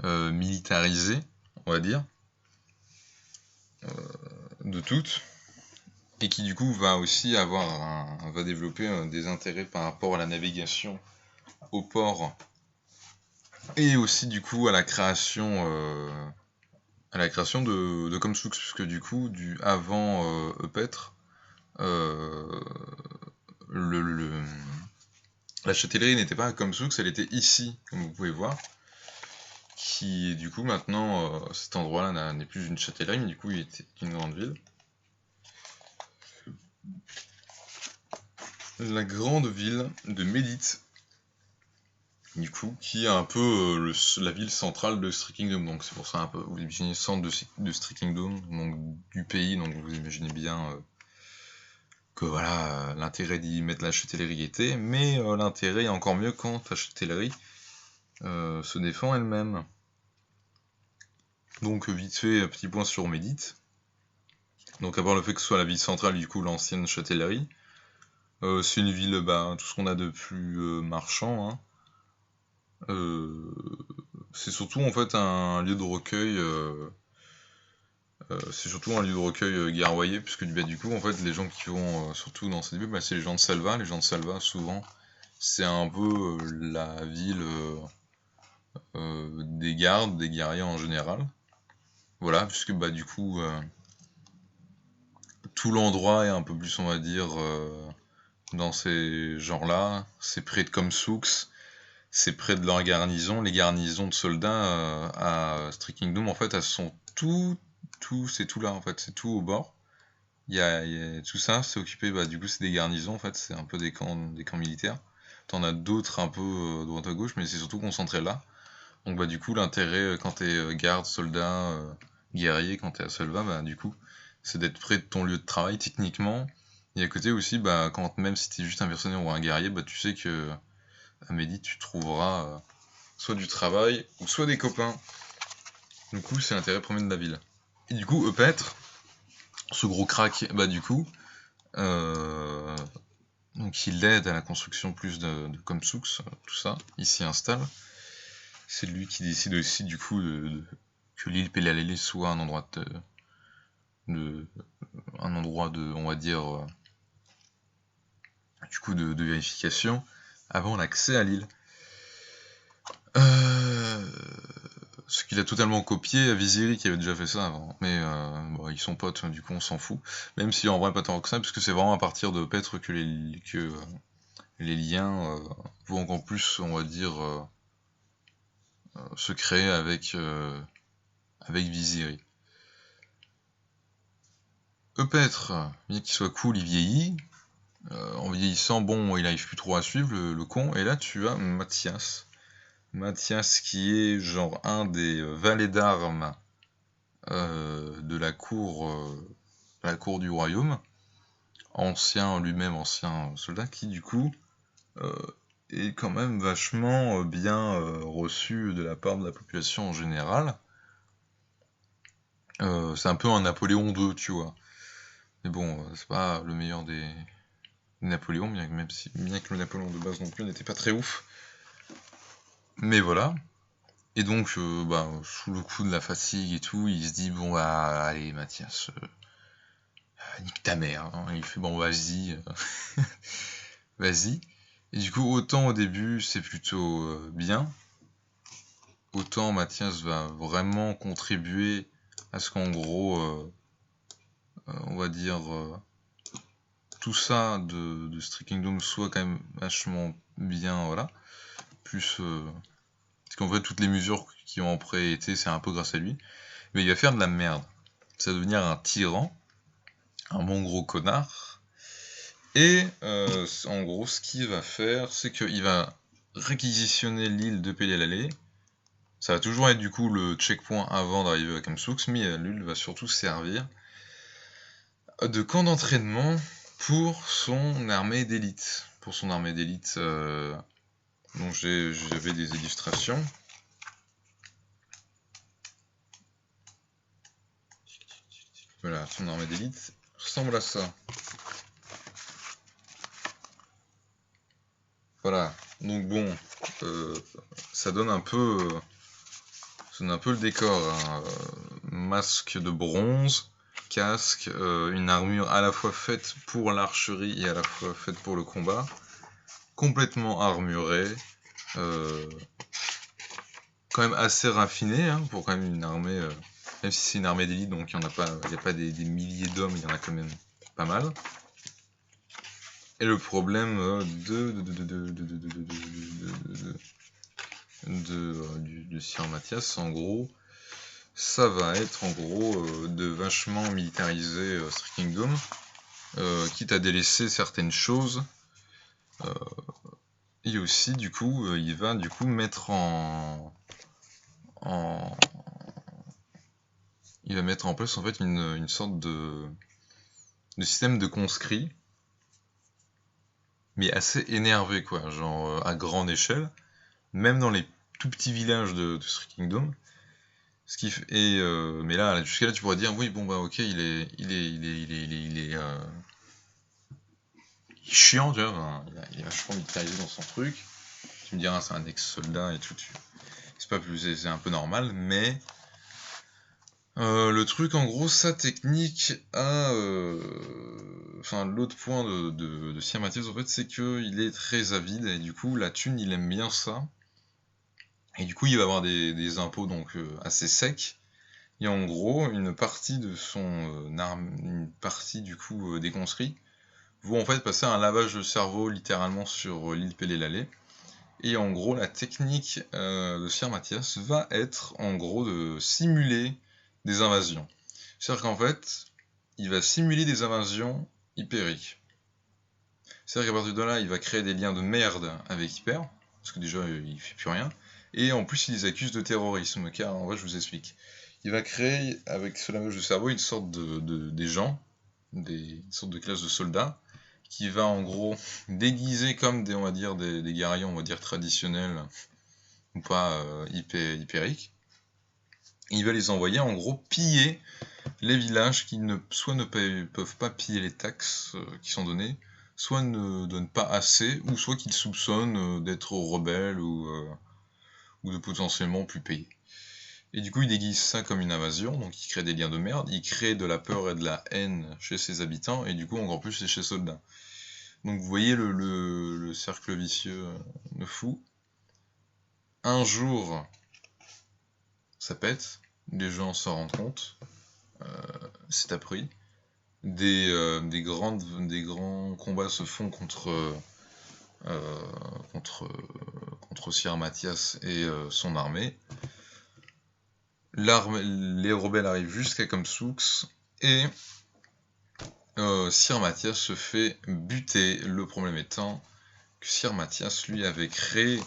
militarisée, on va dire, de toutes, et qui du coup va aussi va développer des intérêts par rapport à la navigation au port et aussi du coup à la création de Komsux, puisque du coup avant Eupêtre, la châtellerie n'était pas à Komsux, elle était ici, comme vous pouvez voir, qui du coup maintenant cet endroit-là n'est plus une châtellerie, mais du coup il était une grande ville. La grande ville de Médite, du coup, qui est un peu la ville centrale de Stray Kingdom, donc c'est pour ça un peu, vous imaginez centre de Stray Kingdom, donc du pays, donc vous imaginez bien que voilà, l'intérêt d'y mettre la châtellerie était, mais l'intérêt est encore mieux quand la châtellerie se défend elle-même. Donc vite fait, petit point sur Médite. Donc à part le fait que ce soit la ville centrale, du coup l'ancienne châtellerie, c'est une ville, tout ce qu'on a de plus marchand, hein. C'est surtout en fait un lieu de recueil. C'est surtout un lieu de recueil guerroyer, puisque du coup en fait les gens qui vont surtout dans cette ville, c'est les gens de Salva. Les gens de Salva souvent c'est un peu la ville des gardes, des guerriers en général. Voilà, puisque du coup tout l'endroit est un peu plus on va dire dans ces genres-là. C'est près de Komsux, c'est près de leur garnison. Les garnisons de soldats à Stray Kingdom, en fait, elles sont c'est tout là, en fait, c'est tout au bord. Il y a tout ça, c'est occupé, du coup, c'est des garnisons, en fait, c'est un peu des camps militaires. T'en as d'autres un peu droite à gauche, mais c'est surtout concentré là. Donc, du coup, l'intérêt quand t'es garde, soldat, guerrier, quand t'es à Solva, du coup, c'est d'être près de ton lieu de travail, techniquement. Et à côté aussi, quand même si t'es juste un mercenaire ou un guerrier, tu sais que à Mehdi, tu trouveras soit du travail, ou soit des copains. Du coup, c'est l'intérêt premier de la ville. Et du coup, Eupêtre, ce gros crack, du coup, donc il aide à la construction plus de Komsux, tout ça, il s'y installe. C'est lui qui décide aussi, du coup, que l'île Pelalele soit un endroit on va dire, du coup, de vérification avant l'accès à l'île. Ce qu'il a totalement copié à Viziri qui avait déjà fait ça avant, mais ils sont potes, du coup on s'en fout, même si en vrai pas tant que ça, puisque c'est vraiment à partir de Petre que les liens vont encore plus, on va dire, se créer avec avec Viziri. Eupetre, bien qu'il soit cool, il vieillit. En vieillissant, bon, il arrive plus trop à suivre, le con. Et là, tu as Mathias. Mathias qui est genre un des valets d'armes de la cour du royaume. Lui-même ancien soldat, qui du coup est quand même vachement bien reçu de la part de la population en général. C'est un peu un Napoléon II, tu vois. Mais bon, c'est pas le meilleur des Napoléons, bien que le Napoléon de base non plus n'était pas très ouf. Mais voilà. Et donc, sous le coup de la fatigue et tout, il se dit, bon bah, allez Mathias, nique ta mère. Hein. Il fait, bon vas-y, vas-y. Et du coup, autant au début, c'est plutôt bien, autant Mathias va vraiment contribuer à ce qu'en gros, on va dire, tout ça de Stray Kingdom soit quand même vachement bien, voilà. Plus, parce qu'en fait, toutes les mesures qui ont après été, c'est un peu grâce à lui. Mais il va faire de la merde. Ça va devenir un tyran, un bon gros connard. Et en gros, ce qu'il va faire, c'est qu'il va réquisitionner l'île de Pellélalé. Ça va toujours être du coup le checkpoint avant d'arriver à Kamsux, mais l'île va surtout servir de camp d'entraînement pour son armée d'élite. Pour son armée d'élite, dont j'avais des illustrations. Voilà, son armée d'élite ressemble à ça. Voilà, donc bon, ça donne un peu le décor. Hein. Masque de bronze, casque, une armure à la fois faite pour l'archerie et à la fois faite pour le combat, complètement armurée, quand même assez raffinée hein, pour quand même une armée, même si c'est une armée d'élite, donc il n'y a pas des milliers d'hommes, il y en a quand même pas mal. Et le problème de Sir Mathias, en gros, ça va être en gros de vachement militariser Stray Kingdom, quitte à délaisser certaines choses. Et aussi, du coup, il va du coup mettre il va mettre en place en fait une sorte de système de conscrits, mais assez énervé quoi, genre à grande échelle, même dans les tout petits villages de Stray Kingdom. Mais là, jusqu'à là, tu pourrais dire oui, bon bah ok, il est chiant, tu vois, il est vachement militarisé dans son truc. Tu me diras, c'est un ex-soldat et tout, c'est un peu normal, mais le truc, en gros, sa technique a... Enfin, l'autre point de Sir Mathias, en fait, c'est qu'il est très avide, et du coup, la thune, il aime bien ça. Et du coup, il va avoir des impôts donc assez secs. Et en gros, une partie de une partie du coup des conscrits vont en fait passer un lavage de cerveau littéralement sur l'île Pellélalé. Et en gros, la technique de Sir Mathias va être en gros de simuler des invasions. C'est-à-dire qu'en fait, il va simuler des invasions hypériques. C'est-à-dire qu'à partir de là, il va créer des liens de merde avec Hyper, parce que déjà, il fait plus rien. Et en plus, il les accuse de terrorisme, car en vrai, je vous explique. Il va créer, avec ce lavage de cerveau, une sorte des gens, une sorte de classe de soldats, qui va en gros déguiser comme on va dire, des guerriers, on va dire, traditionnels, ou pas hypériques. Et il va les envoyer en gros piller les villages qui soit ne peuvent pas piller les taxes qui sont données, soit ne donnent pas assez, ou soit qu'ils soupçonnent d'être rebelles ou de potentiellement plus payer. Et du coup, il déguise ça comme une invasion, donc il crée des liens de merde, il crée de la peur et de la haine chez ses habitants, et du coup, encore plus chez ses soldats. Donc vous voyez le cercle vicieux de fou. Un jour, ça pète, les gens s'en rendent compte, c'est appris. Des grands combats se font contre Sir Mathias et son armée. les rebelles arrivent jusqu'à Comsoux, et Sir Mathias se fait buter. Le problème étant que Sir Mathias, lui, avait fait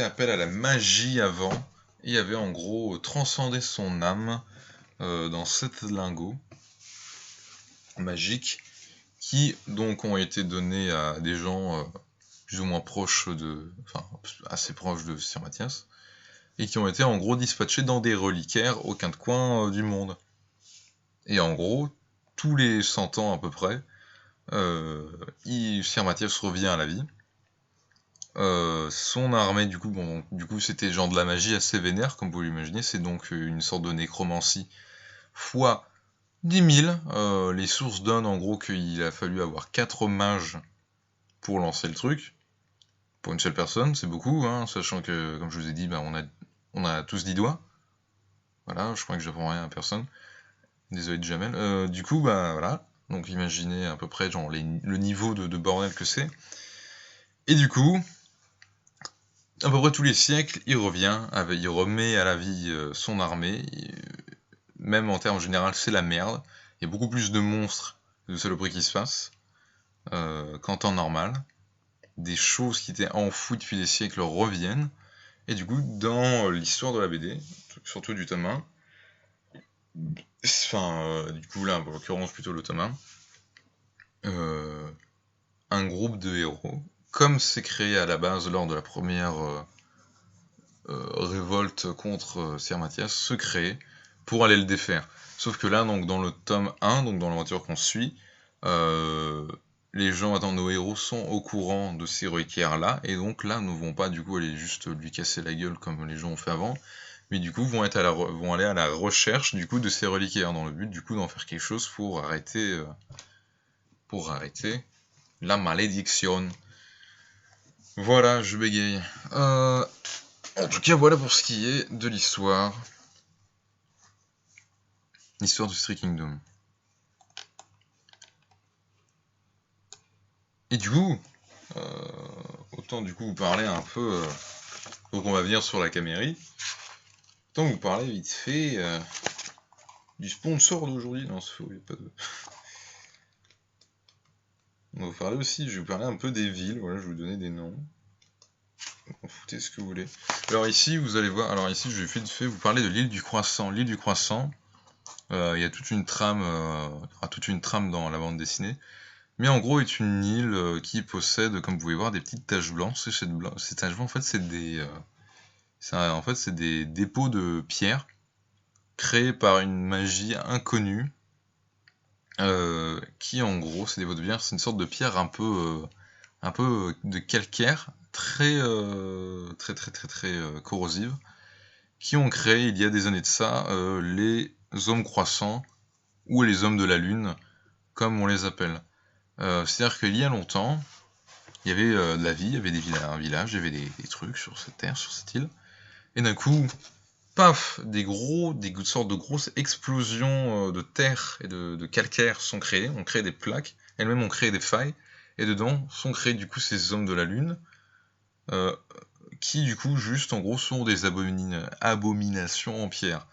appel à la magie avant, et avait en gros transcendé son âme dans 7 lingots magiques, qui donc ont été donnés à des gens plus ou moins proches enfin assez proches de Sir Mathias, et qui ont été en gros dispatchés dans des reliquaires aux 4 coins du monde. Et en gros, tous les 100 ans à peu près, Sir Mathias revient à la vie. Son armée, du coup, c'était genre de la magie assez vénère, comme vous l'imaginez, c'est donc une sorte de nécromancie fois 10 000. Les sources donnent en gros qu'il a fallu avoir 4 mages pour lancer le truc. Pour une seule personne, c'est beaucoup, hein, sachant que, comme je vous ai dit, on a tous 10 doigts. Voilà, je crois que j'apprends rien à personne. Désolé de Jamel. Du coup, voilà. Donc imaginez à peu près genre, le niveau de bordel que c'est. Et du coup, à peu près tous les siècles, il remet à la vie son armée. Même en termes généraux, c'est la merde. Il y a beaucoup plus de monstres que de saloperies qui se passent qu'en temps normal. Des choses qui étaient enfouies depuis des siècles reviennent. Et du coup, dans l'histoire de la BD, surtout du tome 1, du coup là, en l'occurrence plutôt le tome 1, un groupe de héros, comme c'est créé à la base lors de la première révolte contre Sir Mathias, se crée pour aller le défaire. Sauf que là, donc dans le tome 1, donc dans l'aventure qu'on suit, les gens, nos héros sont au courant de ces reliquaires-là, et donc là, ne vont pas du coup aller juste lui casser la gueule comme les gens ont fait avant, mais du coup vont aller à la recherche du coup de ces reliquaires, dans le but du coup d'en faire quelque chose pour arrêter la malédiction. Voilà, je bégaye. En tout cas, voilà pour ce qui est de l'histoire. L'histoire du Three Kingdom. Et du coup, autant du coup vous parler un peu. Donc on va venir sur la Camérie. Autant vous parler vite fait du sponsor d'aujourd'hui. Non, c'est faux, il n'y a pas de. On va vous parler aussi, je vais vous parler un peu des villes. Voilà, je vais vous donner des noms. Vous foutez ce que vous voulez. Alors ici, vous allez voir. Alors ici, je vais vous parler de l'île du Croissant. L'île du Croissant, il y a toute une trame, dans la bande dessinée. Mais en gros, est une île qui possède, comme vous pouvez voir, des petites taches blanches. Ces taches blanches, en fait, c'est des dépôts de pierre créés par une magie inconnue. Qui, en gros, c'est des dépôts de pierre, c'est une sorte de pierre un peu de calcaire, très corrosive, qui ont créé, il y a des années de ça, les hommes croissants, ou les hommes de la lune, comme on les appelle. C'est-à-dire qu'il y a longtemps, il y avait de la vie, il y avait un village, il y avait des trucs sur cette terre, sur cette île, et d'un coup, paf, des sortes de grosses explosions de terre et de calcaire sont créées, on crée des plaques, elles-mêmes ont créé des failles, et dedans sont créés du coup ces hommes de la lune, qui du coup juste en gros sont des abominations en pierre.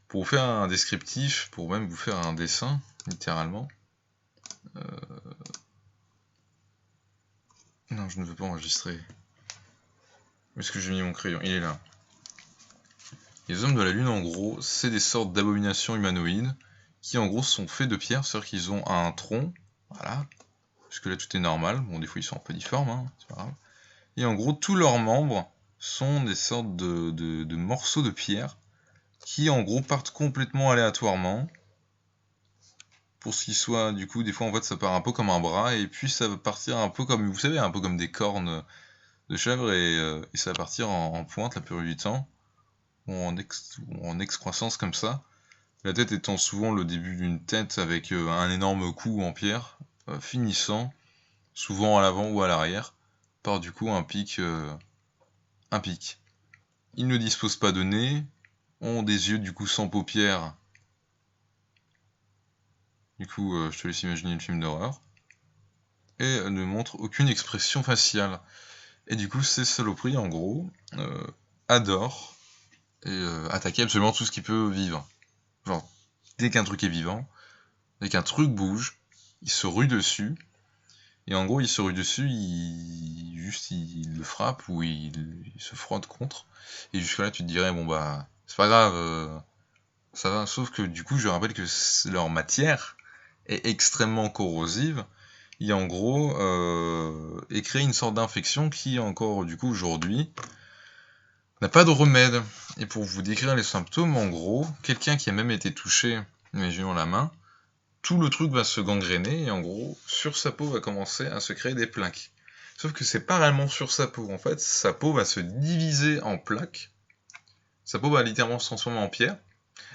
Pour vous faire un descriptif, pour même vous faire un dessin, littéralement. Non, je ne veux pas enregistrer. Où est-ce que j'ai mis mon crayon? Il est là. Les hommes de la lune, en gros, c'est des sortes d'abominations humanoïdes qui, en gros, sont faits de pierre, c'est-à-dire qu'ils ont un tronc, voilà, puisque là tout est normal. Bon, des fois ils sont un peu difformes, hein, c'est pas grave. Et en gros, tous leurs membres sont des sortes de morceaux de pierre qui, en gros, partent complètement aléatoirement. Pour ce qui soit, du coup, des fois, en fait, ça part un peu comme un bras, et puis ça va partir un peu comme, vous savez, un peu comme des cornes de chèvre, et ça va partir en pointe la plupart du temps, ou en excroissance comme ça. La tête étant souvent le début d'une tête avec un énorme coup en pierre, finissant, souvent à l'avant ou à l'arrière, par du coup un pic. Ils ne disposent pas de nez, ont des yeux du coup sans paupières. Du coup, je te laisse imaginer le film d'horreur. Et ne montrent aucune expression faciale. Et du coup, ces saloperies, en gros, adorent et attaquer absolument tout ce qui peut vivre. Genre, dès qu'un truc est vivant, dès qu'un truc bouge, il se rue dessus, et en gros, il se rue dessus, il le frappe, ou il se frotte contre, et jusque-là, tu te dirais, bon bah, c'est pas grave, ça va, sauf que du coup, je rappelle que leur matière est extrêmement corrosive, et en gros, et crée une sorte d'infection qui, encore, du coup, aujourd'hui, n'a pas de remède. Et pour vous décrire les symptômes, en gros, quelqu'un qui a même été touché, imaginons la main, tout le truc va se gangréner, et en gros, sur sa peau va commencer à se créer des plaques. Sauf que c'est pas réellement sur sa peau, en fait, sa peau va se diviser en plaques, sa peau va littéralement se transformer en pierre,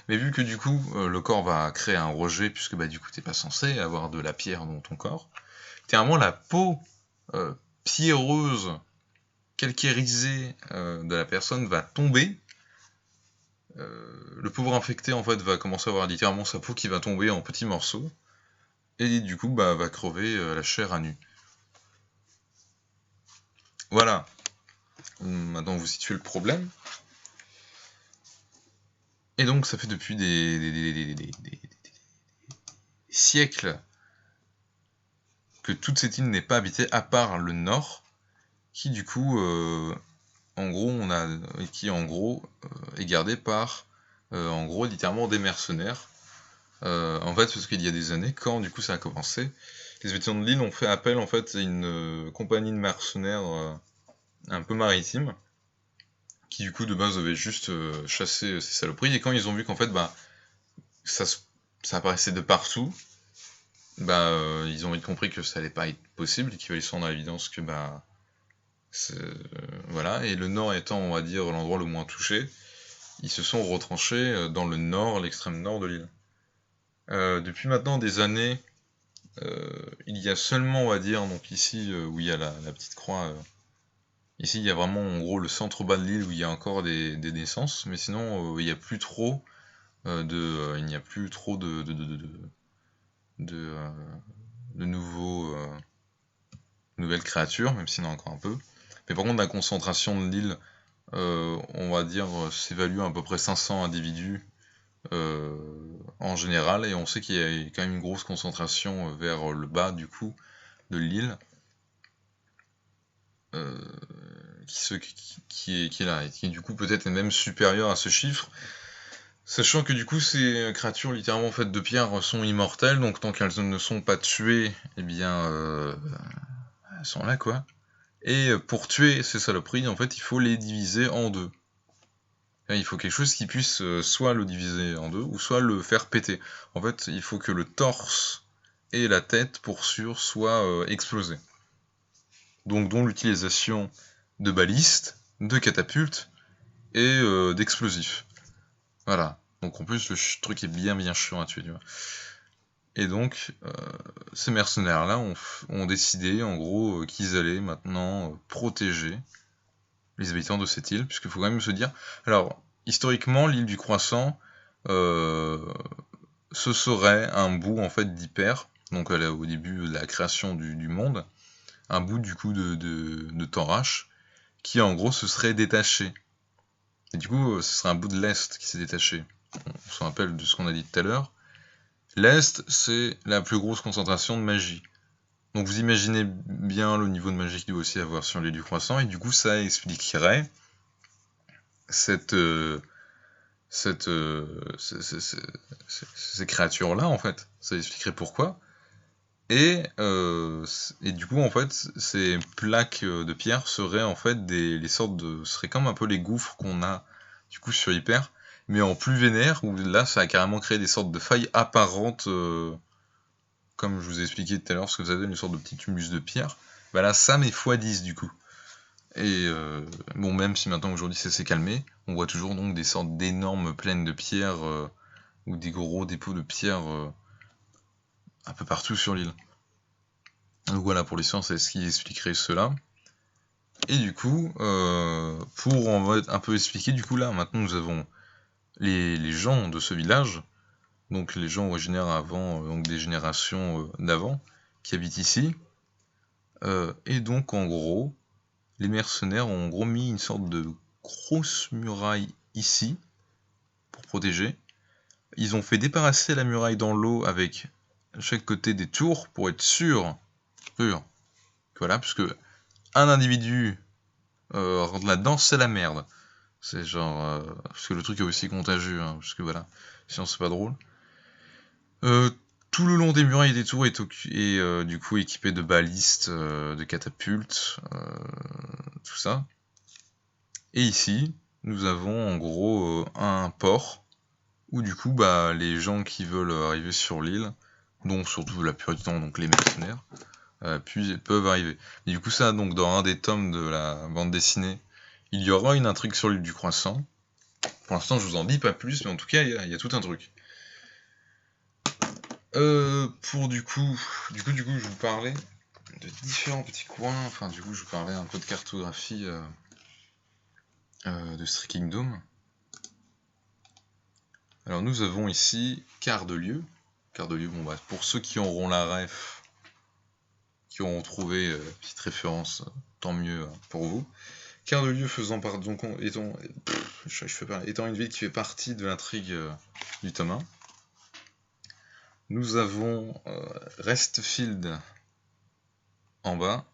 mais vu que du coup, le corps va créer un rejet, puisque bah du coup t'es pas censé avoir de la pierre dans ton corps, littéralement la peau pierreuse, calcarisée de la personne va tomber, le pauvre infecté en fait va commencer à avoir littéralement sa peau qui va tomber en petits morceaux, et du coup bah va crever la chair à nu. Voilà, maintenant vous situez le problème. Et donc ça fait depuis des siècles que toute cette île n'est pas habitée à part le nord, qui du coup, en gros, qui en gros est gardé par, en gros, littéralement des mercenaires. En fait, parce qu'il y a des années, quand du coup ça a commencé, les habitants de l'île ont fait appel en fait à une compagnie de mercenaires un peu maritime, qui du coup de base avait juste chassé ces saloperies, et quand ils ont vu qu'en fait bah ça, ça apparaissait de partout, bah ils ont vite compris que ça allait pas être possible, et qu'il fallait se rendre à l'évidence que bah voilà, et le nord étant on va dire l'endroit le moins touché, ils se sont retranchés dans le nord, l'extrême nord de l'île. Depuis maintenant des années, il y a seulement on va dire, donc ici où il y a la petite croix, ici il y a vraiment en gros le centre bas de l'île où il y a encore des naissances, mais sinon il n'y a plus trop il n'y a plus trop de, de nouveaux, nouvelles créatures, même s'il y en a encore un peu. Mais par contre la concentration de l'île, on va dire, s'évalue à peu près 500 individus en général, et on sait qu'il y a quand même une grosse concentration vers le bas du coup de l'île, qui est là, et qui du coup peut-être est même supérieur à ce chiffre, sachant que du coup ces créatures littéralement faites de pierre sont immortelles, donc tant qu'elles ne sont pas tuées, eh bien elles sont là quoi. Et pour tuer ces saloperies, en fait il faut les diviser en deux. Il faut quelque chose qui puisse soit le diviser en deux, ou soit le faire péter. En fait, il faut que le torse et la tête, pour sûr, soient explosés. Donc, dont l'utilisation de balistes, de catapultes et d'explosifs. Voilà. Donc, en plus, le truc est bien chiant à tuer, tu vois. Et donc, ces mercenaires-là ont décidé, en gros, qu'ils allaient maintenant protéger les habitants de cette île, puisqu'il faut quand même se dire... Alors, historiquement, l'île du Croissant, ce serait un bout en fait d'Hyper, donc au début de la création du monde, un bout du coup de Tanrache, qui en gros se serait détaché. Et du coup, ce serait un bout de l'Est qui s'est détaché. On se rappelle de ce qu'on a dit tout à l'heure. L'Est, c'est la plus grosse concentration de magie. Donc vous imaginez bien le niveau de magie qu'il doit aussi avoir sur l'île du Croissant, et du coup ça expliquerait cette, ces créatures-là, en fait. Ça expliquerait pourquoi. Et du coup, en fait, ces plaques de pierre seraient en fait les sortes de... seraient comme un peu les gouffres qu'on a du coup sur Hyper, mais en plus vénère, où là, ça a carrément créé des sortes de failles apparentes, comme je vous ai expliqué tout à l'heure, parce que vous avez une sorte de petit humus de pierre. Bah là, ça, mais x10 du coup. Et bon, même si maintenant aujourd'hui ça s'est calmé, on voit toujours donc des sortes d'énormes plaines de pierre ou des gros dépôts de pierre un peu partout sur l'île. Donc voilà, pour l'histoire, c'est ce qui expliquerait cela. Et du coup, pour un peu expliquer, du coup là, maintenant nous avons les gens de ce village, donc les gens originaires avant, donc des générations d'avant, qui habitent ici. Et donc en gros, les mercenaires ont en gros mis une sorte de grosse muraille ici, pour protéger. Ils ont fait débarrasser la muraille dans l'eau avec chaque côté des tours pour être sûr, voilà, parce que un individu rentre là-dedans, c'est la merde. C'est genre, parce que le truc est aussi contagieux, hein, parce que voilà, sinon c'est pas drôle. Tout le long des murailles des tours est du coup équipé de balistes, de catapultes, tout ça. Et ici, nous avons en gros un port où du coup bah les gens qui veulent arriver sur l'île, dont surtout la plupart du temps donc les mercenaires, puis peuvent arriver. Et du coup ça donc dans un des tomes de la bande dessinée, il y aura une intrigue sur l'île du Croissant. Pour l'instant je vous en dis pas plus, mais en tout cas il y a tout un truc. Pour du coup je vous parlais de différents petits coins, enfin du coup je vous parlais un peu de cartographie de Three Kingdoms. Alors nous avons ici quart de lieu. Quart de lieu, bon bah pour ceux qui auront la ref, qui auront trouvé petite référence, tant mieux pour vous. Quart de lieu faisant part donc étant une ville qui fait partie de l'intrigue du tome 1. Nous avons Restfield en bas.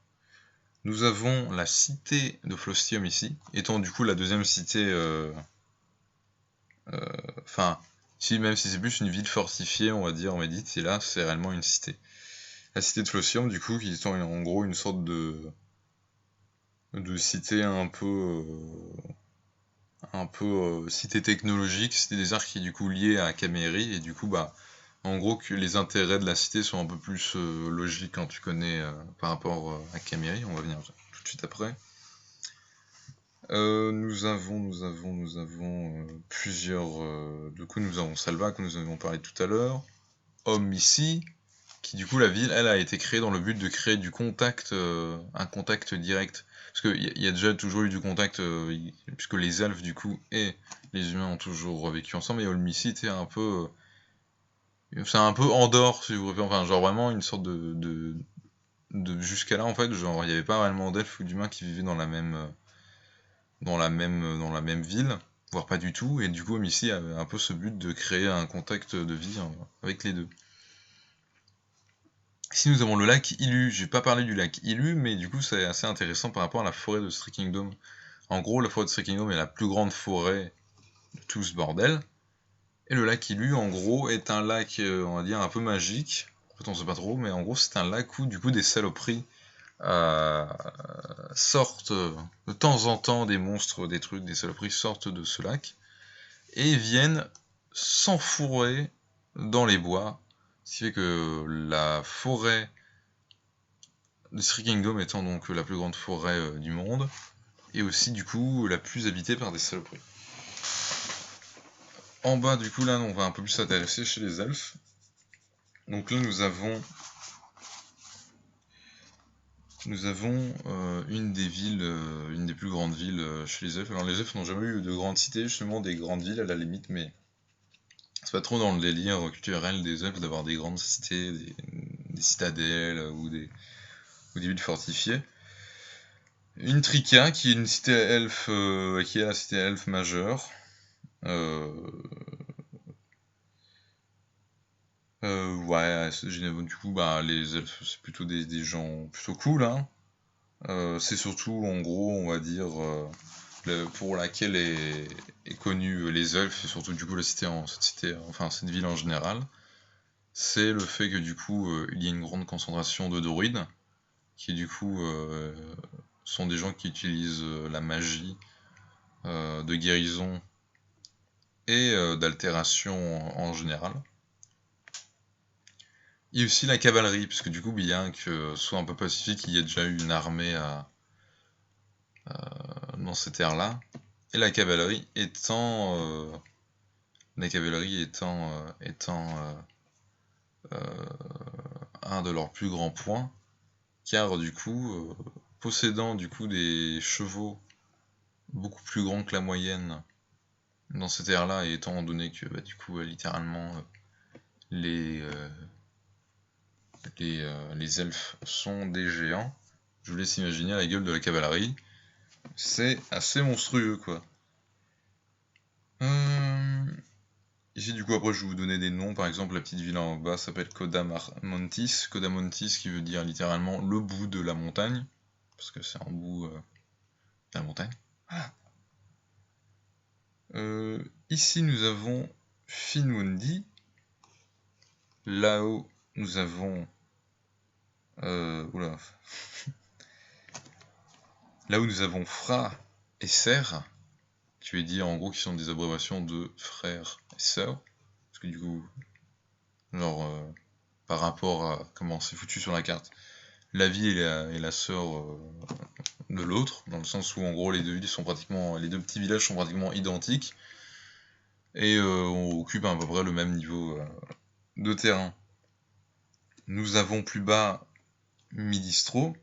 Nous avons la cité de Flostium ici, étant du coup la deuxième cité. Enfin, même si c'est plus une ville fortifiée, on va dire, on va dire, et là c'est réellement une cité. La cité de Flostium, du coup, qui est en gros une sorte de cité un peu cité technologique, cité des arts qui est du coup liée à Caméry, et du coup bah en gros que les intérêts de la cité sont un peu plus logiques quand tu connais par rapport à Caméry, on va venir tout de suite après. Nous avons plusieurs. Du coup, nous avons Salva, que nous avons parlé tout à l'heure. Homme ici, qui du coup, la ville, elle a été créée dans le but de créer du contact, un contact direct. Parce qu'il y a déjà toujours eu du contact, puisque les elfes, du coup, et les humains ont toujours vécu ensemble. Et Holm ici était un peu. C'est un peu Andorre, si vous préférez. Enfin, genre vraiment une sorte de jusqu'à là, en fait, genre, il n'y avait pas réellement d'elfes ou d'humains qui vivaient dans la même ville, voire pas du tout, et du coup Amici avait un peu ce but de créer un contact de vie avec les deux. Ici nous avons le lac Ilu, j'ai pas parlé du lac Ilu, mais du coup c'est assez intéressant par rapport à la forêt de Three Kingdoms. En gros, la forêt de Three Kingdoms est la plus grande forêt de tout ce bordel, et le lac Ilu, en gros, est un lac, on va dire, un peu magique. En fait, on sait pas trop, mais en gros, c'est un lac où, du coup, des saloperies sortent de temps en temps, des monstres, des trucs, des saloperies sortent de ce lac et viennent s'enfourrer dans les bois, ce qui fait que la forêt de Three Kingdoms étant donc la plus grande forêt du monde, et aussi du coup la plus habitée par des saloperies. En bas du coup là on va un peu plus s'intéresser chez les elfes. Donc là nous avons une des villes, une des plus grandes villes chez les elfes. Alors les elfes n'ont jamais eu de grandes cités, justement des grandes villes à la limite, mais c'est pas trop dans le délire culturel des elfes d'avoir des grandes cités, des citadelles ou des villes fortifiées. Une Trica qui est une cité elfe, qui est la cité elfe majeure. Ouais, du coup, bah, les elfes, c'est plutôt des gens plutôt cool, hein. C'est surtout, en gros, on va dire, pour laquelle est connue les elfes, et surtout, du coup, cette ville en général, c'est le fait que, du coup, il y a une grande concentration de druides, qui, du coup, sont des gens qui utilisent la magie de guérison et d'altération en général. Et aussi la cavalerie, puisque du coup, bien que ce soit un peu pacifique, il y a déjà eu une armée dans ces terres-là. Et la cavalerie étant un de leurs plus grands points, car du coup, possédant du coup des chevaux beaucoup plus grands que la moyenne dans ces terres-là, et étant donné que bah, du coup, littéralement, les, les elfes sont des géants, je vous laisse imaginer la gueule de la cavalerie. C'est assez monstrueux, quoi. Ici, du coup, après, je vais vous donner des noms. Par exemple, la petite ville en bas s'appelle Codamontis. Codamontis qui veut dire littéralement le bout de la montagne. Parce que c'est en bout de la montagne. Voilà. Ici, nous avons Finmundi. Là-haut, nous avons... oula. Là où nous avons Fra et Serre, qui veut dire en gros qui sont des abréviations de frères et sœurs. Parce que du coup, genre, par rapport à comment c'est foutu sur la carte, la ville est la sœur de l'autre, dans le sens où en gros les deux villes sont pratiquement, les deux petits villages sont pratiquement identiques, et on occupe à peu près le même niveau de terrain. Nous avons plus bas Midistro.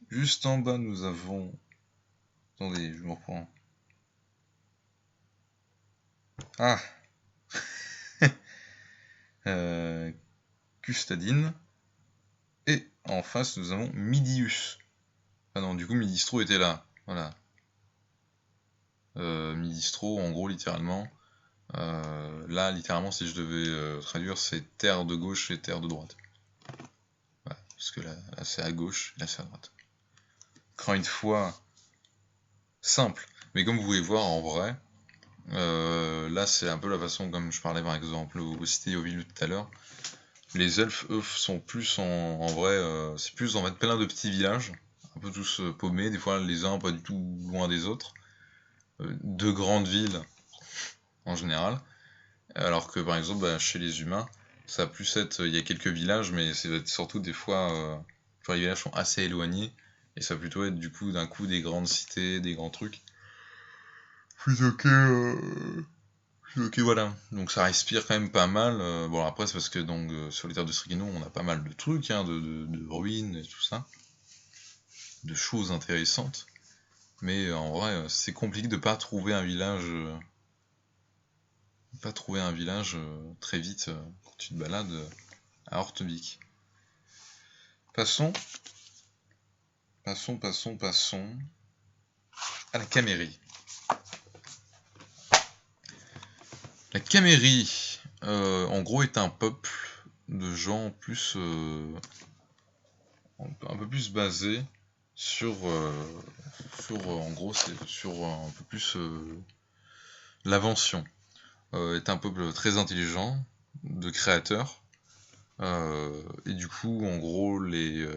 Juste en bas nous avons... Attendez, je me reprends. Ah Custadine. Et en face, nous avons Midius. Ah non, du coup, Midistro était là. Voilà. Midistro, en gros, littéralement. Là, littéralement, si je devais traduire, c'est terre de gauche et terre de droite. Voilà, parce que là c'est à gauche, là c'est à droite. Encore une fois, simple. Mais comme vous pouvez voir, en vrai, là c'est un peu la façon comme je parlais par exemple aux cités et aux villes tout à l'heure. Les elfes, eux, sont plus en vrai, c'est plus en mettre plein de petits villages, un peu tous paumés, des fois les uns pas du tout loin des autres, de grandes villes en général, alors que par exemple chez les humains, ça va plus être, il y a quelques villages, mais c'est surtout des fois, genre les villages sont assez éloignés, et ça va plutôt être du coup d'un coup des grandes cités, des grands trucs, plutôt que ok, voilà, donc ça respire quand même pas mal. Bon, après, c'est parce que donc, sur les terres de Strigno, on a pas mal de trucs, hein, de ruines et tout ça, de choses intéressantes. Mais en vrai, c'est compliqué de pas trouver un village, très vite quand tu te balades à Ortevik. Passons à la Camérie. La Camérie, en gros, est un peuple de gens plus un peu plus basé sur, en gros, c'est sur un peu plus l'invention. Est un peuple très intelligent, de créateurs, et du coup, en gros, les,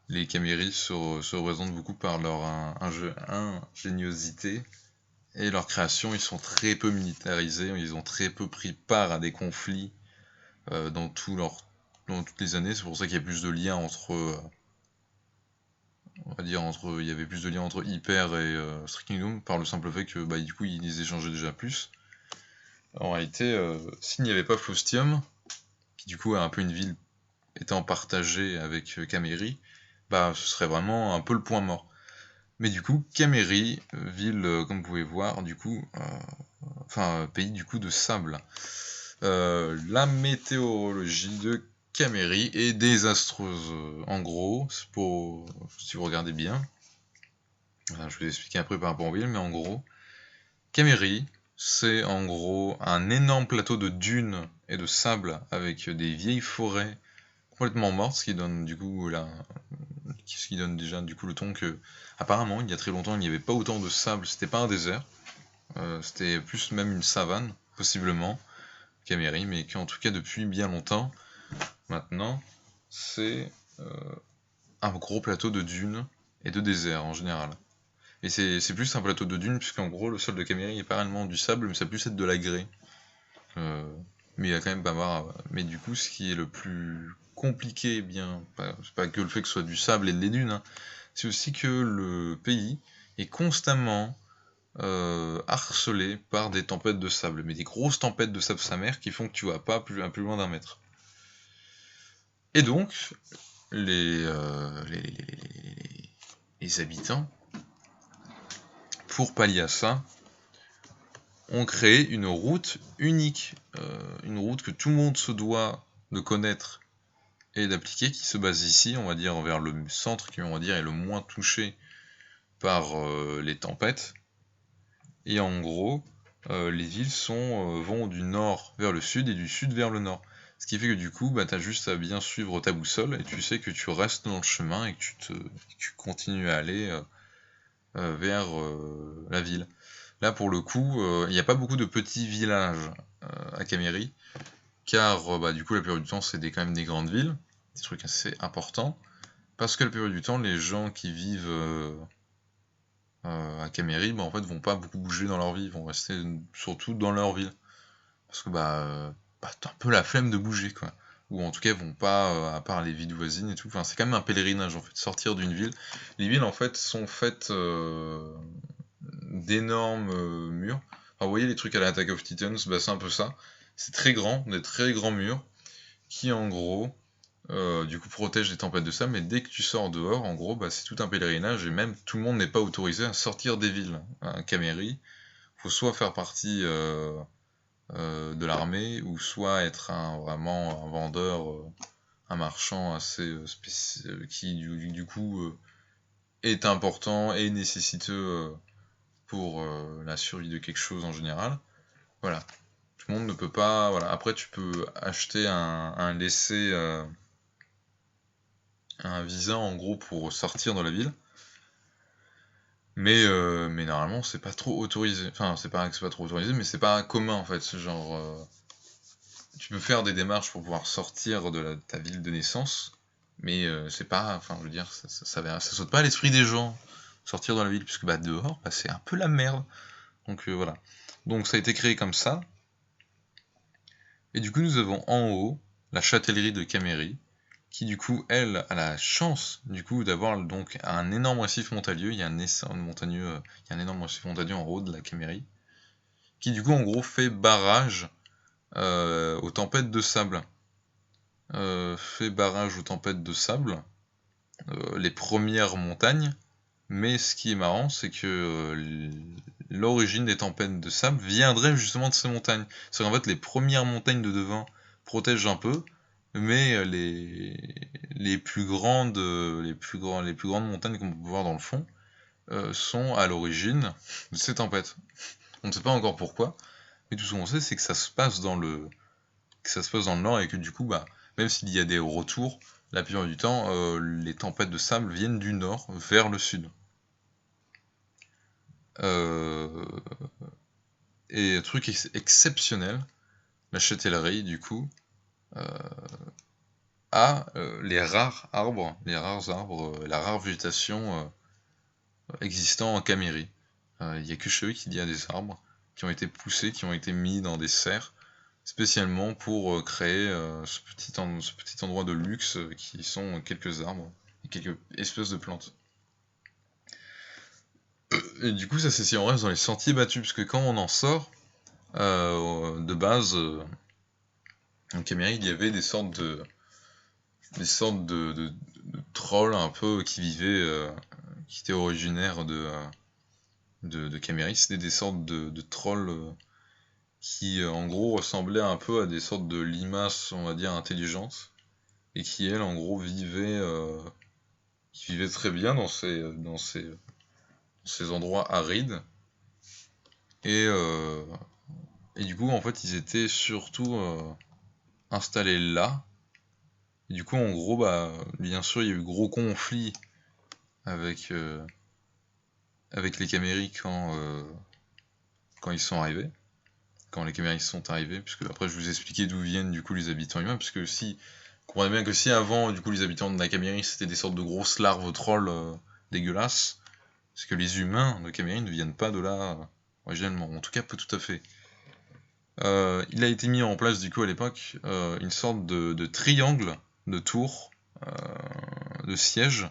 les Caméris se représentent beaucoup par leur ingéniosité et leur création. Ils sont très peu militarisés, ils ont très peu pris part à des conflits dans toutes les années. C'est pour ça qu'il y a plus de liens entre on va dire il y avait plus de liens entre Hyper et Strict Kingdom par le simple fait que du coup ils échangeaient déjà plus. En réalité, s'il n'y avait pas Faustium, qui du coup a un peu une ville étant partagée avec Caméry, ce serait vraiment un peu le point mort. Mais du coup, Caméry, ville, comme vous pouvez voir, du coup, pays du coup de sable. La météorologie de Caméry est désastreuse. En gros, si vous regardez bien, je vais vous expliquer après par rapport aux villes, mais en gros, Caméry, c'est en gros un énorme plateau de dunes et de sable avec des vieilles forêts complètement mortes, ce qui donne du coup déjà du coup le ton que apparemment il y a très longtemps il n'y avait pas autant de sable, c'était pas un désert, c'était plus même une savane possiblement, Caméry, mais qu'en tout cas depuis bien longtemps maintenant c'est un gros plateau de dunes et de désert en général. Et c'est plus un plateau de dunes, puisqu'en gros, le sol de Caméry est pas réellement du sable, mais ça peut plus être de la grès. Mais il y a quand même pas mal. Mais du coup, ce qui est le plus compliqué, c'est pas que le fait que ce soit du sable et des dunes, hein, c'est aussi que le pays est constamment harcelé par des tempêtes de sable, mais des grosses tempêtes de sable sa mère qui font que tu vas pas plus loin d'un mètre. Et donc, les habitants, pour pallier à ça, ont créé une route unique, une route que tout le monde se doit de connaître et d'appliquer, qui se base ici, on va dire, vers le centre, qui on va dire est le moins touché par les tempêtes, et en gros, les villes vont du nord vers le sud et du sud vers le nord. Ce qui fait que du coup, t'as juste à bien suivre ta boussole et tu sais que tu restes dans le chemin et que tu continues à aller vers la ville. Là, pour le coup, il n'y a pas beaucoup de petits villages à Caméry, car du coup, la plupart du temps, c'est quand même des grandes villes, des trucs assez importants, parce que la plupart du temps, les gens qui vivent à Caméry, en fait, vont pas beaucoup bouger dans leur vie, ils vont rester surtout dans leur ville, parce que t'as un peu la flemme de bouger, quoi. Ou en tout cas, ils vont pas, à part les villes voisines et tout, enfin, c'est quand même un pèlerinage, en fait, sortir d'une ville. Les villes, en fait, sont faites d'énormes murs. Enfin, vous voyez les trucs à la Attack of Titans, c'est un peu ça. C'est très grand, des très grands murs, qui en gros, du coup, protègent des tempêtes de sable, mais dès que tu sors dehors, en gros, c'est tout un pèlerinage, et même tout le monde n'est pas autorisé à sortir des villes. À Caméry, faut soit faire partie de l'armée, ou soit être vraiment un vendeur, un marchand assez qui du coup est important et nécessiteux pour la survie de quelque chose en général. Voilà. Tout le monde ne peut pas. Voilà. Après, tu peux acheter un laissez, un visa en gros pour sortir dans la ville. Mais normalement, c'est pas trop autorisé. Enfin, c'est pas que c'est pas trop autorisé, mais c'est pas commun en fait. Ce genre. Tu peux faire des démarches pour pouvoir sortir de ta ville de naissance, mais c'est pas. Enfin, je veux dire, ça saute pas à l'esprit des gens. Sortir dans la ville, puisque dehors, c'est un peu la merde. Donc voilà. Donc ça a été créé comme ça. Et du coup, nous avons en haut la châtellerie de Caméry, qui du coup, elle, a la chance du coup d'avoir donc un énorme récif montagneux. Il y a un énorme récif montagneux en haut de la Caméry, qui du coup, en gros, fait barrage aux tempêtes de sable. Fait barrage aux tempêtes de sable, les premières montagnes. Mais ce qui est marrant, c'est que l'origine des tempêtes de sable viendrait justement de ces montagnes. C'est qu'en fait, les premières montagnes de devant protègent un peu, mais les plus grandes, les plus grandes montagnes qu'on peut voir dans le fond sont à l'origine de ces tempêtes. On ne sait pas encore pourquoi, mais tout ce qu'on sait, c'est que ça se passe dans le nord et que du coup, même s'il y a des retours, la plupart du temps, les tempêtes de sable viennent du nord vers le sud. Et truc exceptionnel, la châtellerie, du coup, a les rares arbres, la rare végétation existant en Caméry. Il n'y a que chez eux qu'il y a des arbres qui ont été poussés, qui ont été mis dans des serres, spécialement pour créer ce petit endroit de luxe qui sont quelques arbres et quelques espèces de plantes. Et du coup, ça c'est si on reste dans les sentiers battus, parce que quand on en sort, de base, en Caméry, il y avait des sortes de trolls un peu qui vivaient, qui étaient originaires de Caméry. C'était des sortes de trolls qui, en gros, ressemblaient un peu à des sortes de limaces, on va dire, intelligentes, et qui, elles, en gros, qui vivaient très bien dans ces endroits arides. Et, et du coup, en fait, ils étaient surtout installés là. Et du coup, en gros, bien sûr, il y a eu gros conflit avec, avec les Caméry quand ils sont arrivés. Quand les Caméry sont arrivés, puisque après je vous expliquais d'où viennent du coup les habitants humains, puisque si, comprenez bien que si avant du coup les habitants de la Caméry c'était des sortes de grosses larves trolls dégueulasses, c'est que les humains de Caméry ne viennent pas de là originellement, en tout cas pas tout à fait. Il a été mis en place du coup à l'époque une sorte de triangle de tours de siège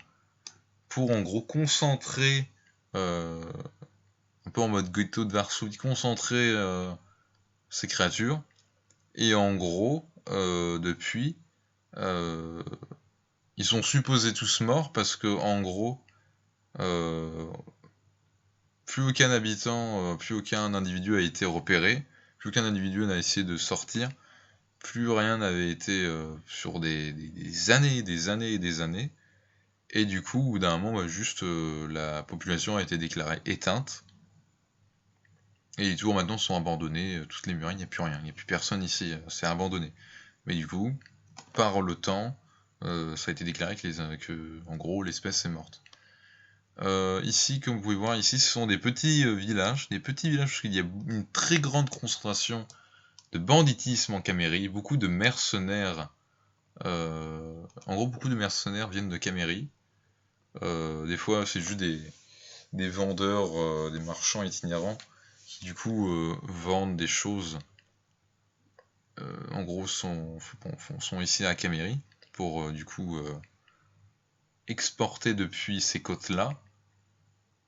pour en gros concentrer un peu en mode ghetto de Varsovie, concentrer ces créatures. Et en gros, depuis, euh, ils sont supposés tous morts parce que en gros, euh, plus aucun habitant, plus aucun individu a été repéré, plus aucun individu n'a essayé de sortir, plus rien n'avait été sur des années, des années et des années. Et du coup, au bout d'un moment, juste la population a été déclarée éteinte. Et les tours maintenant sont abandonnées, toutes les murailles, il n'y a plus rien, il n'y a plus personne ici, c'est abandonné. Mais du coup, par le temps, ça a été déclaré que en gros l'espèce est morte. Ici, comme vous pouvez voir, ici ce sont des petits villages, parce qu'il y a une très grande concentration de banditisme en Camérie, beaucoup de mercenaires. En gros, beaucoup de mercenaires viennent de Camérie. Des fois, c'est juste des vendeurs, des marchands itinérants qui du coup vendent des choses. En gros, sont ici à Caméry pour du coup exporter depuis ces côtes-là,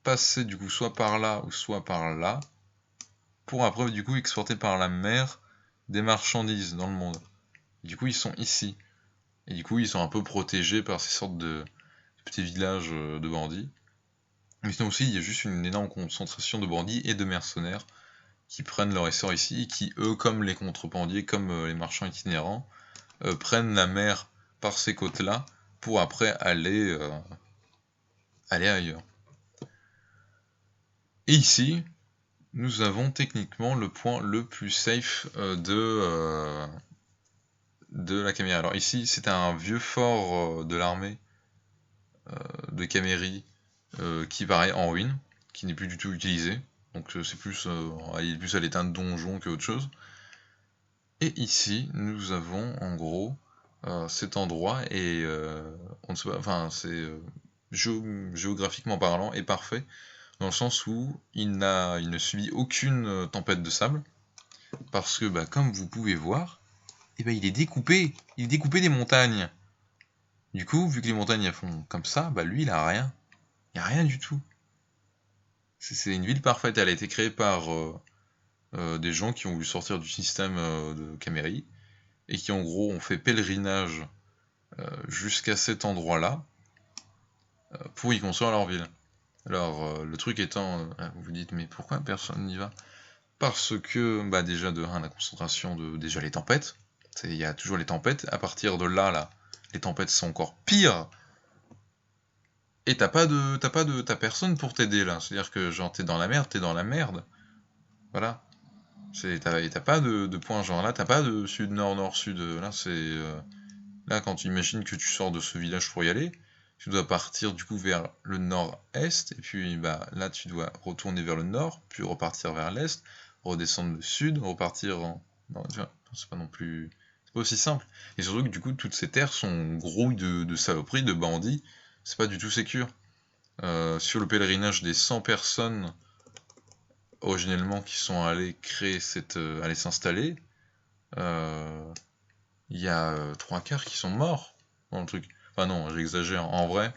passer du coup soit par là ou soit par là, pour après du coup exporter par la mer des marchandises dans le monde. Du coup, ils sont ici. Et du coup, ils sont un peu protégés par ces sortes de petits villages de bandits. Mais sinon aussi, il y a juste une énorme concentration de bandits et de mercenaires qui prennent leur essor ici, et qui, eux, comme les contrebandiers, comme les marchands itinérants, prennent la mer par ces côtes-là, pour après aller ailleurs. Et ici, nous avons techniquement le point le plus safe de la Camérie. Alors ici, c'est un vieux fort de l'armée de Camérie qui paraît en ruine, qui n'est plus du tout utilisé. Donc c'est plus, il est plus à l'état de donjon que autre chose. Et ici, nous avons en gros cet endroit et on ne sait pas, enfin c'est géographiquement parlant est parfait dans le sens où il ne subit aucune tempête de sable parce que bah, comme vous pouvez voir, eh ben, il est découpé des montagnes. Du coup, vu que les montagnes elles font comme ça, bah lui il a rien, il y a rien du tout. C'est une ville parfaite, elle a été créée par des gens qui ont voulu sortir du système de Caméry et qui en gros ont fait pèlerinage jusqu'à cet endroit-là pour y construire leur ville. Alors le truc étant, vous vous dites mais pourquoi personne n'y va? Parce que bah déjà de 1 la concentration de déjà les tempêtes, il y a toujours les tempêtes, à partir de là, les tempêtes sont encore pires, et t'as personne pour t'aider là, c'est-à-dire que genre t'es dans la merde, voilà. T'as pas de point genre là, t'as pas de sud, nord, nord, sud, là c'est... là quand tu imagines que tu sors de ce village pour y aller, tu dois partir du coup vers le nord-est, et puis bah là tu dois retourner vers le nord, puis repartir vers l'est, redescendre le sud, repartir en... Non, c'est pas non plus... C'est pas aussi simple. Et surtout que du coup toutes ces terres sont grouilles de saloperies, de bandits, c'est pas du tout sécure. Sur le pèlerinage des 100 personnes originellement qui sont allées créer aller s'installer, il y a 3 quarts qui sont morts dans le truc. Enfin non, j'exagère. En vrai,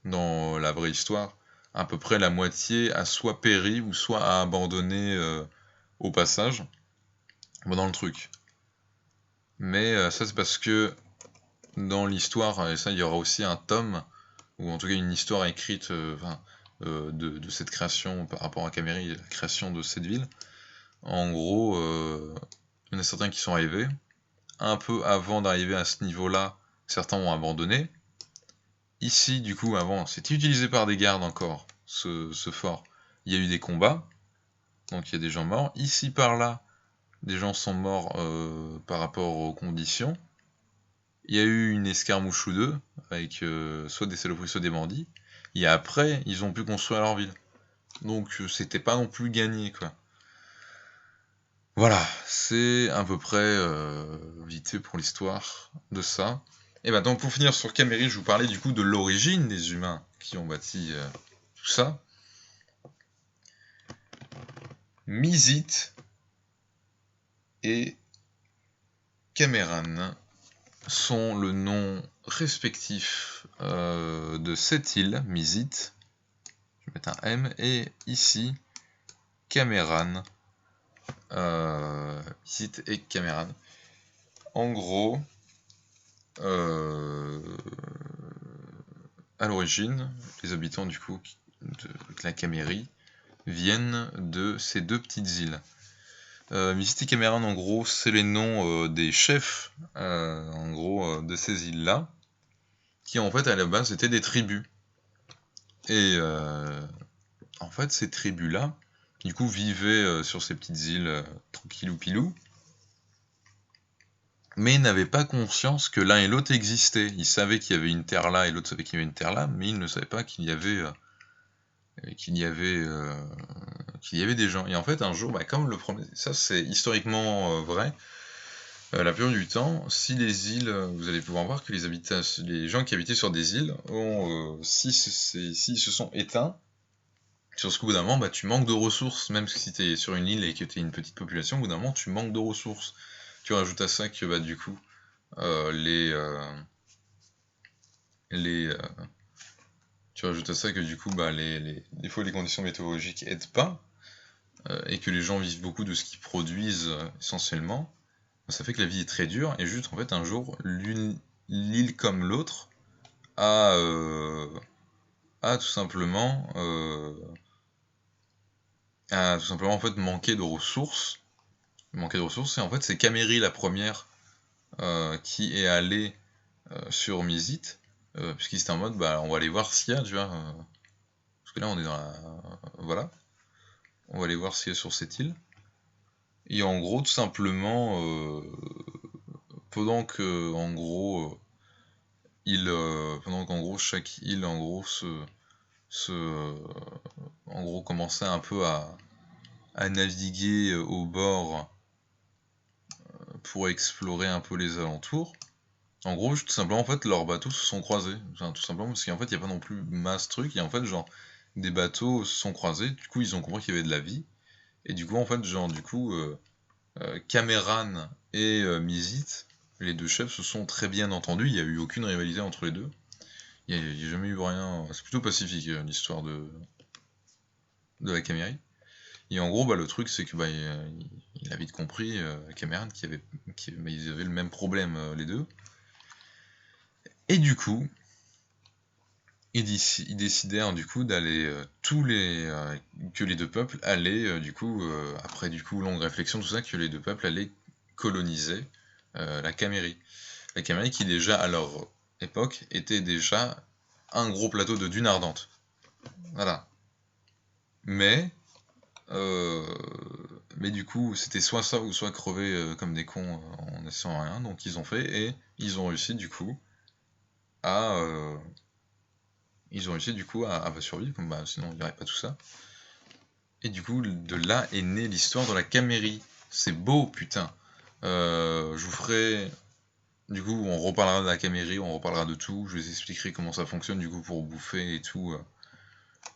dans la vraie histoire, à peu près la moitié a soit péri ou soit a abandonné au passage dans le truc. Mais ça c'est parce que dans l'histoire, et ça il y aura aussi un tome, ou en tout cas une histoire écrite de cette création par rapport à Caméry et la création de cette ville. En gros, il y en a certains qui sont arrivés. Un peu avant d'arriver à ce niveau-là, certains ont abandonné. Ici, du coup, avant, c'était utilisé par des gardes encore, ce fort. Il y a eu des combats, donc il y a des gens morts. Ici, par là, des gens sont morts par rapport aux conditions. Il y a eu une escarmouche ou deux, avec soit des saloperies, soit des bandits. Et après, ils ont pu construire leur ville. Donc c'était pas non plus gagné, quoi. Voilà, c'est à peu près vite fait pour l'histoire de ça. Et bah donc pour finir sur Caméry, je vous parlais du coup de l'origine des humains qui ont bâti tout ça. Mizit et Caméran sont le nom respectif de cette île, Mizit, je vais mettre un M, et ici, Caméran, Mizit et Caméran. En gros, à l'origine, les habitants du coup de la Camérie viennent de ces deux petites îles. Mizit et Caméran, en gros, c'est les noms des chefs en gros de ces îles-là, qui en fait à la base étaient des tribus. Et en fait, ces tribus-là, du coup vivaient sur ces petites îles tranquillou pilou, mais ils n'avaient pas conscience que l'un et l'autre existaient. Ils savaient qu'il y avait une terre là et l'autre savait qu'il y avait une terre là, mais ils ne savaient pas qu'il y avait des gens. Et en fait, un jour, comme le premier, ça c'est historiquement vrai. La plupart du temps, si les îles, vous allez pouvoir voir que les gens qui habitaient sur des îles s'ils se sont éteints, sur ce qu'au bout d'un moment, tu manques de ressources, même si tu es sur une île et que tu es une petite population, au bout d'un moment, tu manques de ressources. Tu rajoutes à ça que du coup, tu rajoutes à ça que du coup, des fois les conditions météorologiques aident pas, et que les gens vivent beaucoup de ce qu'ils produisent essentiellement. Ça fait que la vie est très dure, et juste en fait un jour, l'île comme l'autre a tout simplement en fait manqué de ressources. Et en fait c'est Caméry la première qui est allée sur Mizit, puisqu'il était en mode on va aller voir s'il y a, tu vois, parce que là on est dans la... Voilà. On va aller voir s'il y a sur cette île. Et en gros, tout simplement, pendant que en gros pendant qu'en gros chaque île en gros en gros commençait un peu à naviguer au bord pour explorer un peu les alentours. En gros, tout simplement, en fait, leurs bateaux se sont croisés. Enfin, tout simplement parce qu'en fait, il n'y a pas non plus masse truc. Et en fait, genre, des bateaux se sont croisés. Du coup, ils ont compris qu'il y avait de la vie. Et du coup, en fait, Cameran et Mizit, les deux chefs, se sont très bien entendus. Il n'y a eu aucune rivalité entre les deux. Il n'y a jamais eu rien. C'est plutôt pacifique, l'histoire de la Camérie. Et en gros, le truc, c'est que il a vite compris, Cameron, ils avaient le même problème, les deux. Et du coup, ils décidèrent du coup d'aller que les deux peuples allaient après longue réflexion, tout ça, que les deux peuples allaient coloniser la Camérie. La Camérie qui déjà à leur époque était déjà un gros plateau de dunes ardentes. Voilà. Mais du coup, c'était soit ça ou soit crever comme des cons en essayant rien. Donc ils ont fait et ils ont réussi du coup à survivre. Sinon il n'y aurait pas tout ça. Et du coup, de là est née l'histoire de la Camérie. C'est beau, putain. Je vous ferai... Du coup, on reparlera de la Camérie, on reparlera de tout. Je vous expliquerai comment ça fonctionne du coup pour bouffer et tout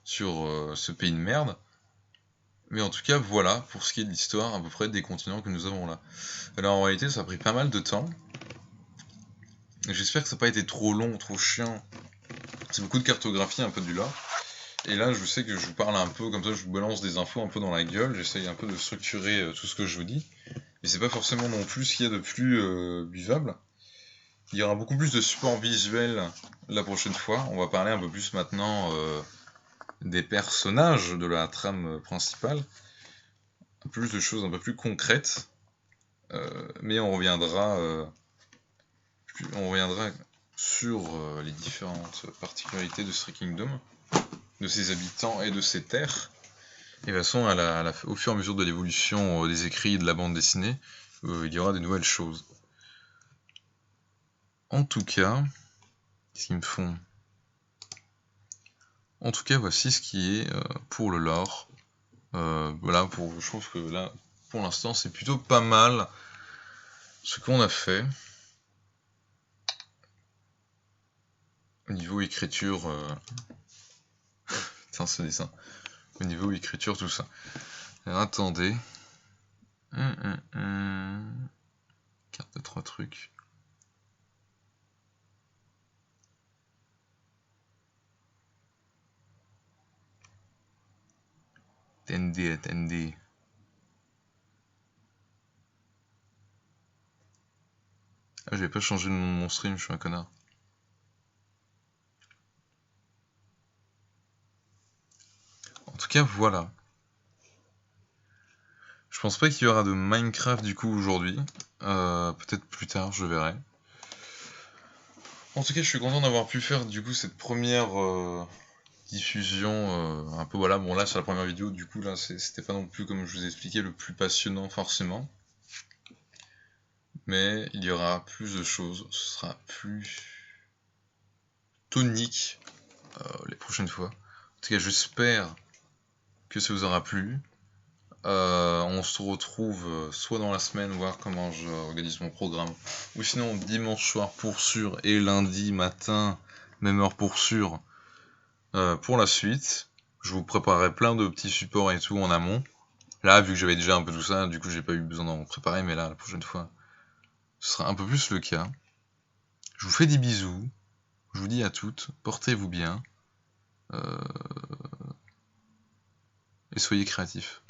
sur ce pays de merde. Mais en tout cas, voilà pour ce qui est de l'histoire à peu près des continents que nous avons là. Alors en réalité, ça a pris pas mal de temps. J'espère que ça n'a pas été trop long, trop chiant. C'est beaucoup de cartographie, un peu du lore. Et là, je sais que je vous parle un peu comme ça, je vous balance des infos un peu dans la gueule. J'essaye un peu de structurer tout ce que je vous dis. Mais c'est pas forcément non plus ce qu'il y a de plus buvable. Il y aura beaucoup plus de support visuel la prochaine fois. On va parler un peu plus maintenant des personnages de la trame principale. Plus de choses un peu plus concrètes. Mais on reviendra sur les différentes particularités de Stray Kingdom, de ses habitants et de ses terres. Et de toute façon, au fur et à mesure de l'évolution des écrits et de la bande dessinée, il y aura des nouvelles choses. En tout cas, qu'est-ce qu'ils me font ? En tout cas, voici ce qui est pour le lore. Voilà, je trouve que là, pour l'instant, c'est plutôt pas mal ce qu'on a fait. Au niveau écriture... Putain, ce dessin. Au niveau écriture, tout ça. Alors, attendez. Carte de 3 trucs. Attendez. Ah, j'avais pas changé le nom de mon stream, je suis un connard. En tout cas, voilà. Je pense pas qu'il y aura de Minecraft du coup aujourd'hui. Peut-être plus tard, je verrai. En tout cas, je suis content d'avoir pu faire du coup cette première diffusion un peu, voilà, bon là sur la première vidéo, du coup là c'était pas non plus, comme je vous ai expliqué, le plus passionnant forcément, mais il y aura plus de choses, ce sera plus tonique les prochaines fois. En tout cas, j'espère que ça vous aura plu. On se retrouve soit dans la semaine, voir comment j'organise mon programme, ou sinon dimanche soir pour sûr, et lundi matin, même heure pour sûr, pour la suite. Je vous préparerai plein de petits supports et tout en amont. Là, vu que j'avais déjà un peu tout ça, du coup j'ai pas eu besoin d'en préparer, mais là, la prochaine fois, ce sera un peu plus le cas. Je vous fais des bisous, je vous dis à toutes, portez-vous bien, et soyez créatifs.